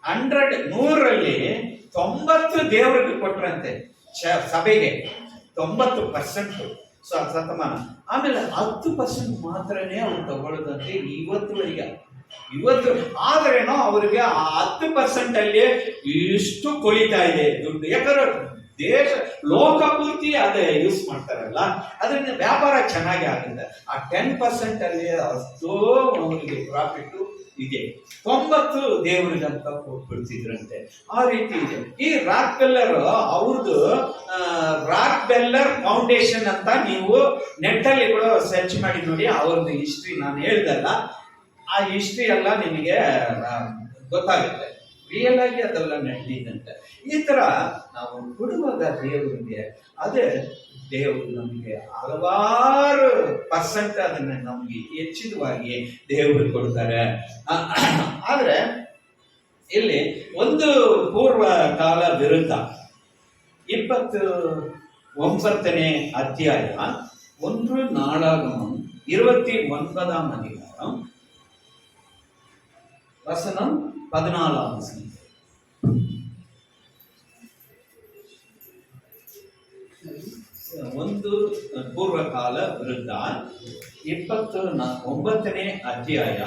100ರಲ್ಲಿ 90 ದೇವರಿಗೆ ಕೊಟ್ರಂತೆ, ಸಭೆಗೆ 90% ಶತಮಾನ. ಆಮೇಲೆ 10% ಮಾತ್ರನೇ ಅವ್ರು ತಗೊಳ್ಳೋದಂತೆ ಇವತ್ತು. ಆದ್ರೇನೋ ಅವ್ರಿಗೆ ಆ 10% ಅಲ್ಲಿ ಇಷ್ಟು ಕೊಳಿತಾ ಇದೆ ದುಡ್ಡು. ಯಾಕಂದ್ರೆ ದೇಶ ಲೋಕ ಪೂರ್ತಿ ಅದೇ ಯೂಸ್ ಮಾಡ್ತಾರಲ್ಲ, ಅದರಿಂದ ವ್ಯಾಪಾರ ಚೆನ್ನಾಗಿ ಆಗುತ್ತೆ. ಆ 10% ಅಲ್ಲಿ ಅಷ್ಟೋ ಅವರಿಗೆ ಪ್ರಾಫಿಟ್ ಇದೆ. 90 ದೇವರಿಗಂತ ಕೊಟ್ಬಿಡ್ತಿದ್ರಂತೆ. ಆ ರೀತಿ ಇದೆ. ಈ ರಾಕ್ ಬೆಲ್ಲರ್ ಅವ್ರದ್ದು ರಾಕ್ ಬೆಲ್ಲರ್ ಫೌಂಡೇಶನ್ ಅಂತ ನೀವು ನೆಟ್ ಅಲ್ಲಿ ಕೂಡ ಸರ್ಚ್ ಮಾಡಿ ನೋಡಿ. ಅವ್ರದ್ದು ಹಿಸ್ಟ್ರಿ ನಾನು ಹೇಳ್ದಲ್ಲ, ಆ ಹಿಸ್ಟ್ರಿ ಎಲ್ಲ ನಿಮಗೆ ಗೊತ್ತಾಗುತ್ತೆ. ರಿಯಲ್ ಆಗಿ ಅದೆಲ್ಲ ನಡೆದಿದ್ದಂತೆ. ಈ ತರ ನಾವು ಕೊಡುವಾಗ ದೇವರಿಗೆ, ಅದೇ ದೇವರು ನಮಗೆ ಹಲವಾರು % ಅದನ್ನ ನಮ್ಗೆ ಹೆಚ್ಚಿನವಾಗಿ ದೇವರು ಕೊಡ್ತಾರೆ. ಆದ್ರೆ ಇಲ್ಲಿ ಒಂದು ಪೂರ್ವ ಕಾಲ ವಿರುದ್ಧ 29ನೇ ಅಧ್ಯಾಯ 1 நாளாகமம் 29ஆம் அதிகாரம் வசனம் 14ஆம் வசனம். ಒಂದು ಪೂರ್ವಕಾಲ ವಿರುದ್ಧ 29ನೇ ಅಧ್ಯಾಯ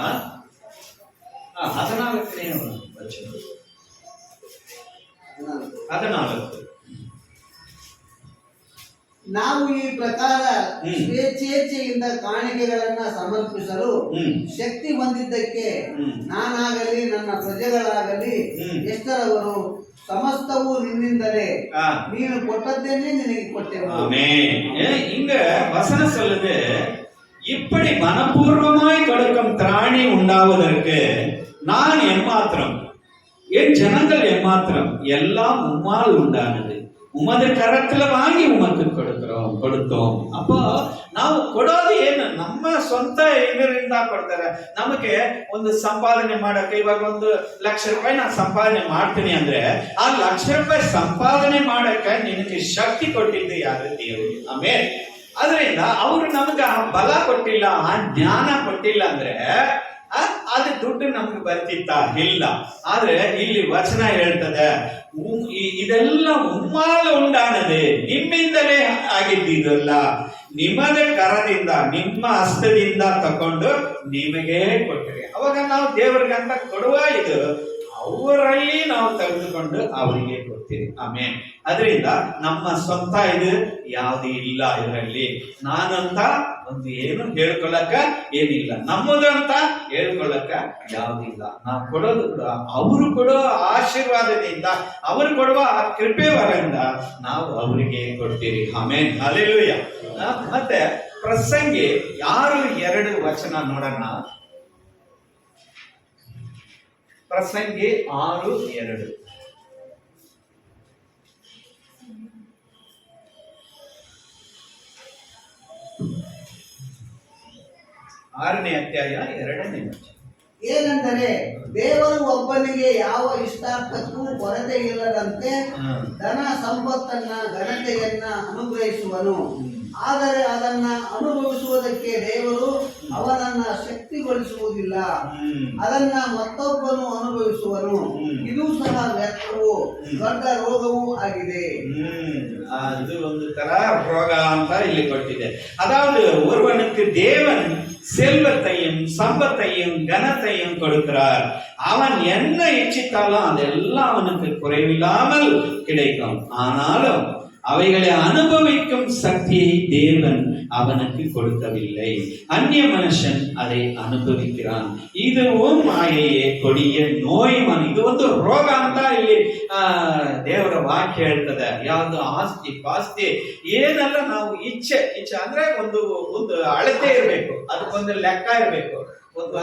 14ನೇ ವಚನ. 14. ನಾವು ಈ ಪ್ರಕಾರ ಸ್ವೇಚ್ಛೆಯಿಂದ ಕಾಣಿಕೆಗಳನ್ನ ಸಮರ್ಪಿಸಲು ಶಕ್ತಿ ಹೊಂದಿದ್ದಕ್ಕೆ ನಾನಾಗಲಿ ನನ್ನ ಪ್ರಜೆಗಳಾಗಲಿ ಎಷ್ಟರವರು ಸಮಸ್ತವು ನಿನ್ನಿಂದಲೇ, ನೀನು ಕೊಟ್ಟದ್ದೇನೆ ನಿನಗೆ ಕೊಟ್ಟೆವು. இங்க வசனம் சொல்லுது, இப்படி மனப்பூர்வமாய் கொடுக்கும் திராணி உண்டாவதற்கு நான் எம்மாத்திரம், என் ஜனங்கள் எம்மாத்திரம், எல்லாம் உம்மால் உண்டானது. உமது கரத்துல வாங்கி உமக்கு கொடுத்தோம். அப்போ ನಾವು ಕೊಡೋದು ಏನು? ನಮ್ಮ ಸ್ವಂತ ಇದರಿಂದ ಕೊಡ್ತಾರೆ. ನಮಗೆ ಒಂದು ಸಂಪಾದನೆ ಮಾಡಕ್ಕೆ, ಇವಾಗ 1,00,000 ರೂಪಾಯಿ ನಾನು ಸಂಪಾದನೆ ಮಾಡ್ತೀನಿ ಅಂದ್ರೆ ಆ 1,00,000 ರೂಪಾಯಿ ಸಂಪಾದನೆ ಮಾಡಕ್ಕೆ ನಿನಗೆ ಶಕ್ತಿ ಕೊಟ್ಟಿದ್ದು ಯಾರು? ದೇವರು. ಆಮೇಲೆ ಅದರಿಂದ ಅವರು ನಮ್ಗೆ ಆ ಬಲ ಕೊಟ್ಟಿಲ್ಲ, ಆ ಜ್ಞಾನ ಕೊಟ್ಟಿಲ್ಲ ಅಂದ್ರೆ ಅದು ದುಡ್ಡು ನಮ್ಗೆ ಬರ್ತಿತ್ತ? ಇಲ್ಲ. ಆದ್ರೆ ಇಲ್ಲಿ ವಚನ ಹೇಳ್ತದೆ, ಇದೆಲ್ಲ ಉಮ್ಮಾಲ ಉಂಟಾನದೆ ನಿಮ್ಮಿಂದಲೇ ಆಗಿದ್ದಿದಲ್ಲ, ನಿಮ್ಮದ ಕರದಿಂದ ನಿಮ್ಮ ಹಸ್ತದಿಂದ ತಕೊಂಡು ನಿಮಗೆ ಕೊಟ್ಟರೆ. ಅವಾಗ ನಾವು ದೇವರಿಗಂತ ಕೊಡುವ ಇದು ಅವರಲ್ಲಿ ನಾವು ತೆಗೆದುಕೊಂಡು ಅವರಿಗೆ ಕೊಡ್ತೀವಿ. ಆಮೇಲೆ ಅದರಿಂದ ನಮ್ಮ ಸ್ವಂತ ಇದು ಯಾವುದು ಇಲ್ಲ. ಇದರಲ್ಲಿ ನಾನಂತ ಒಂದು ಏನು ಹೇಳ್ಕೊಳ್ಳಕ್ಕ ಏನಿಲ್ಲ, ನಮ್ಮದು ಅಂತ ಹೇಳ್ಕೊಳ್ಳಕ್ಕ ಯಾವುದಿಲ್ಲ. ನಾವು ಕೊಡೋದು ಕೂಡ ಅವರು ಕೊಡೋ ಆಶೀರ್ವಾದದಿಂದ, ಅವರು ಕೊಡುವ ಆ ಕೃಪೆ ವರದಿಂದ ನಾವು ಅವರಿಗೆ ಕೊಡ್ತೀವಿ. ಆಮೇಲೆ ಹಲ್ಲೆಲೂಯಾ. ಮತ್ತೆ ಪ್ರಸಂಗಿ 6:2 ವಚನ ನೋಡೋಣ. ಪ್ರಸಂಗಿ 6:2. 6ನೇ ಅಧ್ಯಾಯ 2ನೇ ವಚನ. ಏನೆಂದರೆ ದೇವರು ಒಬ್ಬನಿಗೆ ಯಾವ ಇಷ್ಟಾರ್ಥಕ್ಕೂ ಕೊರತೆ ಇಲ್ಲದಂತೆ ಧನ ಸಂಪತ್ತನ್ನ ಘನತೆಯನ್ನ ಅನುಗ್ರಹಿಸುವನು. ಆದರೆ ಅದನ್ನ ಅನುಭವಿಸುವುದಕ್ಕೆ ದೇವರು ಅವನನ್ನ ಶಕ್ತಿಗೊಳಿಸುವುದಿಲ್ಲ, ಅದನ್ನ ಮತ್ತೊಬ್ಬನು ಅನುಭವಿಸುವನು. ಇದು ಸಹ ವ್ಯರ್ಥವು, ದೊಡ್ಡ ರೋಗವೂ ಆಗಿದೆ. இது ಒಂದು ತರ ರೋಗ ಅಂತ ಇಲ್ಲಿ ಕೊಟ್ಟಿದೆ. அதாவது ஒருவனுக்கு தேவன் செல்வத்தையும் சம்பத்தையும் கனத்தையும் கொடுக்கிறார். அவன் என்ன இச்சித்தாலும் அதெல்லாம் அவனுக்கு குறைவில்லாமல் கிடைக்கும். ஆனாலும் அவைகளை அனுபவிக்கும் சக்தியை தேவன் அவனுக்கு கொடுக்கவில்லை. அந்நிய மனுஷன் அதை ಅನುಭವಿக்கிறான். இதுவும் ಮಾಯೆಯೇ, ಕೊಡಿಯ ನೋಯಿಮನ್. ಇದು ಒಂದು ರೋಗ ಅಂತ ಇಲ್ಲಿ ದೇವರ ವಾಕ್ಯ ಹೇಳ್ತದೆ. ಯಾವುದು ಆಸ್ತಿ ಪಾಸ್ತಿ ಏನೆಲ್ಲ ನಾವು ಇಚ್ಛೆ ಅಂದ್ರೆ ಒಂದು ಅಳತೆ ಇರಬೇಕು, ಅದಕ್ಕೊಂದು ಲೆಕ್ಕ ಇರಬೇಕು, ಒಂದು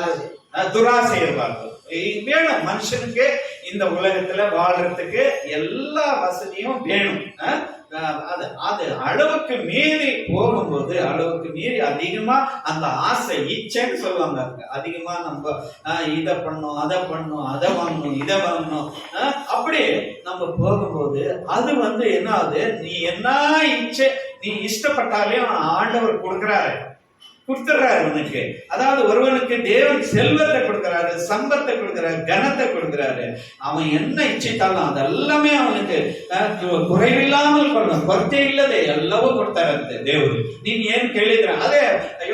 துராசை இருப்பார்கள். வேணும் மனுஷனுக்கு இந்த உலகத்துல வாழ்றதுக்கு எல்லா வசதியும் வேணும். அது அளவுக்கு மீறி போகும்போது, அளவுக்கு மீறி அதிகமா அந்த ஆசை இச்சைன்னு சொல்லுவாங்க, அதிகமா நம்ம இதை பண்ணணும், அதை பண்ணணும், அதை வாங்கணும், இதை வாங்கணும், அப்படி நம்ம போகும்போது அது என்ன ஆகுது? நீ என்ன இச்சை நீ இஷ்டப்பட்டாலையும் ஆண்டவர் கொடுக்கிறாரு, கொடுத்துறாரு உனக்கு. அதாவது ஒருவனுக்கு தேவன் செல்வத்தை கொடுக்கிறாரு, சம்பத்தை கொடுக்கிறாரு, கனத்தை கொடுக்கிறாரு. அவன் என்ன இಚ್ಛಿತಾலும் ಅದೆಲ್ಲமே ಅವನಿಗೆ ಕುறைவில்லாமல் ಕೊಡணும், ಕೊರತೆ ಇಲ್ಲದೆ ಎಲ್ಲವೂ ಕೊಡ್ತಾರಂತೆ ದೇವರು. ನೀನ್ ಏನ್ ಕೇಳಿದ್ರೆ ಅದೇ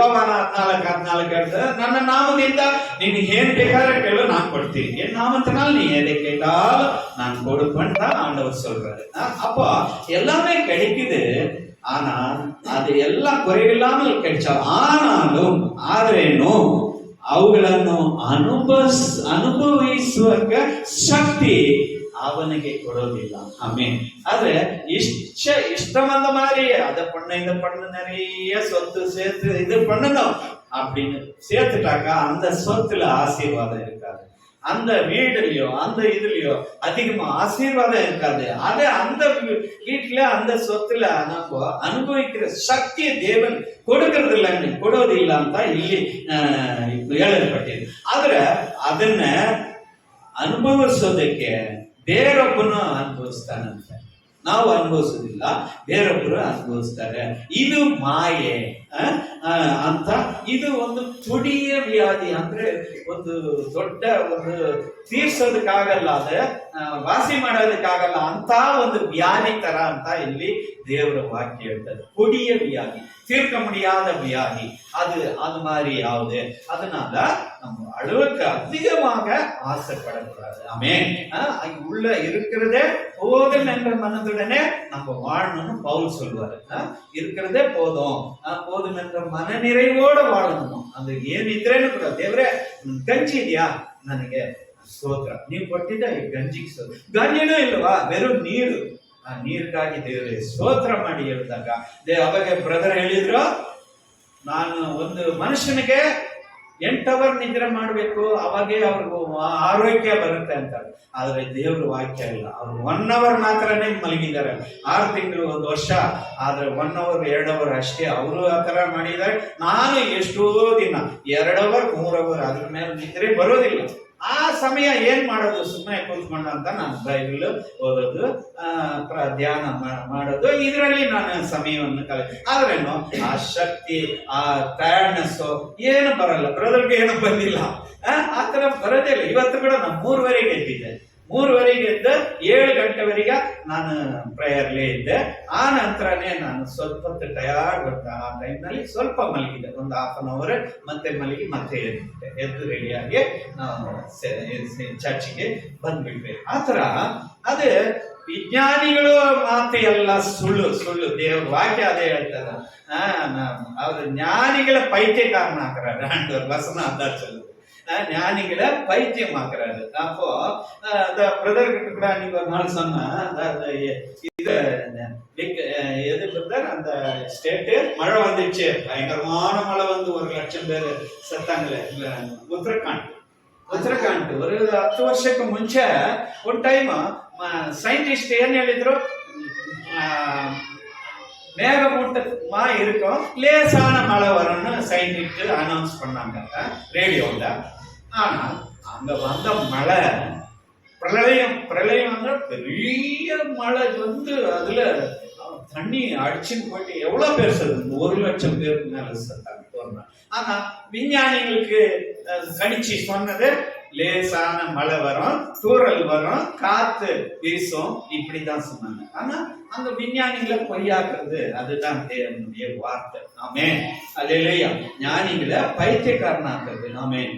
ಯೋಹಾನ 4:14 ಹೇಳ್ತಾರೆ, ನನ್ನ ನಾಮದಿಂದ ನೀನು ಏನ್ ಬೇಕಾದ್ರೆ ಕೇಳು நான் ಕೊಡ್ತೀನಿ, என் நாமத்தினால் நீ எதை கேட்டாலும் நான் கொடுப்பேன் தான் ஆண்டவர் சொல்றாரு. அப்போ எல்லாமே கிடைக்குது, ஆனா அது எல்லாம் குறைவில்லாமல் கிடைச்சா, ஆனாலும் ಆದ್ರೇನು ಅವುಗಳನ್ನು ಅನುಭವಿಸುವ ಶಕ್ತಿ அவனுக்கு ಕೊಡೋದಿಲ್ಲ. ஆமென். ஆದ್ರೆ இஷ்டமந்த மாதிரி அதை பண்ண இதை பண்ண நிறைய சொத்து சேர்த்து இது பண்ணணும் அப்படின்னு சேர்த்துட்டாக்கா அந்த சொத்துல ஆசீர்வாதம் இருக்காது. அந்த வீடுலயோ அந்த இதுலயோ அதிகமா ஆசீர்வாதம் இருக்காது. அதே அந்த வீட்டுல அந்த சொத்துல நம்ம அனுபவிக்கிற சக்தியை தேவன் கொடுக்கறது இல்லைன்னு, ಕೊಡೋದಿಲ್ಲ ಅಂತ ಇಲ್ಲಿ ಹೇಳಲ್ಪಟ್ಟಿದೆ. ಆದ್ರೆ ಅದನ್ನ ಅನುಭವಿಸೋದಕ್ಕೆ ಬೇರೊಬ್ಬನು ಅನುಭವಿಸ್ತಾನಂತೆ, ನಾವು ಅನುಭವಿಸೋದಿಲ್ಲ, ಬೇರೊಬ್ಬರು ಅನುಭವಿಸ್ತಾರೆ. ಇದು ಮಾಯೆ ಅಂತ. ಇದು ಒಂದು ತುಡಿಯ ವ್ಯಾಧಿ, ಅಂದ್ರೆ ಒಂದು ದೊಡ್ಡ ಒಂದು ತೀರ್ಸೋದಕ್ಕಾಗಲ್ಲ, ಅದ ವಾಸಿ ಮಾಡೋದಕ್ಕಾಗಲ್ಲ ಅಂತ ಒಂದು ವ್ಯಾಧಿ ತರ ಅಂತ ಇಲ್ಲಿ ದೇವರ ವಾಕ್ಯ ಹೇಳ್ತದೆ. கொடிய வியாதி, தீர்க்க முடியாத வியாதி, அது மாதிரி யாவது. அதனால நம்ம அளவுக்கு அதிகமாக ஆசைப்படக்கூடாது. ஆமென். உள்ள இருக்கிறதே போதும் என்ற மனதுடனே நம்ம வாழணும்னு பவுல் சொல்லுவாரு. இருக்கிறதே போதும் போதும் என்ற ಮನ நிறைவோட வாழணும். ಅದು ಏನಿದ್ರೇನು ಕೂಡ ದೇವ್ರೆ ಗಂಜಿ ಇದೆಯಾ, ನನಗೆ ಸ್ತೋತ್ರ, ನೀವು ಕೊಟ್ಟಿದ್ದ ಈ ಗಂಜಿಗೆ ಸ್ತೋತ್ರ. ಗಂಜಿನೂ ಇಲ್ವಾ, வெறும் ನೀರು, ಆ ನೀರಿಗಾಗಿ ದೇವರೇ ಸ್ತೋತ್ರ ಮಾಡಿ ಹೇಳಿದಾಗ ಅವಾಗ ಬ್ರದರ್ ಹೇಳಿದ್ರು, ನಾನು ಒಂದು ಮನುಷ್ಯನಿಗೆ 8 ಅವರ್ ನಿದ್ರೆ ಮಾಡಬೇಕು, ಅವಾಗೇ ಅವ್ರಿಗೂ ಆರೋಗ್ಯ ಬರುತ್ತೆ ಅಂತಾರೆ. ಆದ್ರೆ ದೇವ್ರ ವಾಕ್ಯ ಇಲ್ಲ. ಅವ್ರು 1 ಅವರ್ ಮಾತ್ರನೇ ಮಲಗಿದ್ದಾರೆ. 6 ತಿಂಗಳು 1 ವರ್ಷ, ಆದ್ರೆ 1 ಅವರ್ 2 ಅವರ್ ಅಷ್ಟೇ ಅವರು ಆ ತರ ಮಾಡಿದ್ದಾರೆ. ನಾನು ಎಷ್ಟೋ ದಿನ 2 ಅವರ್ 3 ಅವರ್ ಅದ್ರ ಮೇಲೆ ನಿದ್ರೆ ಬರೋದಿಲ್ಲ. ಆ ಸಮಯ ಏನ್ ಮಾಡೋದು, ಸುಮ್ಮನೆ ಕೂತ್ಕೊಂಡು ಅಂತ ನಾನು ಬೈಬಲ್ ಓದೋದು, ಧ್ಯಾನ ಮಾಡೋದು, ಇದರಲ್ಲಿ ನಾನು ಸಮಯವನ್ನು ಆದ್ರೇನು ಆ ಶಕ್ತಿ, ಆ ಟಯರ್ಡ್ನೆಸ್ ಏನು ಬರಲ್ಲ. ಬ್ರದರ್ಗೆ ಏನು ಬಂದಿಲ್ಲ, ಆ ತರ ಬರೋದೇ ಇಲ್ಲ. ಇವತ್ತು ಕೂಡ ನಾನು 3:30ಗೆ ಎದ್ದಿದ್ದೆ. 3:30ಗೆ ಎದ್ದು 7 ಗಂಟೆವರೆಗೆ ನಾನು ಪ್ರೇಯರ್ಲೇ ಇದ್ದೆ. ಆ ನಂತರನೇ ನಾನು ಸ್ವಲ್ಪ ಹೊತ್ತು ಟಯರ್ಡ್ ಬಂದ. ಆ ಟೈಮ್ನಲ್ಲಿ ಸ್ವಲ್ಪ ಮಲಗಿದೆ, ಒಂದು 1/2 ಅವರ್, ಮತ್ತೆ ಮಲಗಿ ಮತ್ತೆ ಎದ್ದು ರೆಡಿಯಾಗಿ ನಾವು ಚರ್ಚಿಗೆ ಬಂದ್ಬಿಟ್ವಿ. ಆ ತರ ಅದೇ ವಿಜ್ಞಾನಿಗಳು ಮಾತು ಎಲ್ಲ ಸುಳ್ಳು ಸುಳ್ಳು. ದೇವ್ರ ವಾಕ್ಯ ಅದೇ ಹೇಳ್ತದ. ಅವ್ರ ஞானிகளை பைத்தியக்காரனாக்குறாரு ஆண்டவர். வசனம் அதான் சொல்லுது, ஞானிகளை பைத்தியமாக்குறாரு. அப்போ அந்த பிரதர் கிட்ட கூட அன்னைக்கு ஒரு நாள் சொன்னா, இது எது பிரதர், அந்த ஸ்டேட்டு மழை வந்துச்சு, பயங்கரமான மழை வந்து 1 லட்சம் பேர் செத்தாங்களே, ಉತ್ತರಾಖಂಡ್ ஒரு 10 ವರ್ಷಕ್ಕೆ ಮುಂಚೆ ಒಂದು ಟೈಮ್ ಸೈಂಟಿಸ್ಟ್ ಏನ್ ಹೇಳಿದ್ರು, மேகமூட்டமா இருக்கும், லேசான மழை வரும்னு சயின்டிஸ்ட் அனௌன்ஸ் பண்ணாங்க ரேடியோல. ஆனா அங்க வந்த மழை பிரளயம் பெரிய மழை வந்து அதுல தண்ணி அடிச்சுன்னு போயிட்டு எவ்வளவு பேர் செத்து, 1 லட்சம் பேருக்கு மேல செத்தாங்க. ஆனா விஞ்ஞானிகளுக்கு கணிச்சு சொன்னது, லேசான மழை வரும், தூறல் வரும், காத்து வீசும், இப்படிதான் சொன்னாங்க. ஆனா அந்த விஞ்ஞானிகளை பொய்யாக்குறது அதுதான் தேவனுடைய வார்த்தை. ஆமென், அல்லேலூயா. ஞானிகளை பைத்தியக்காரனாக்குறது. ஆமென்.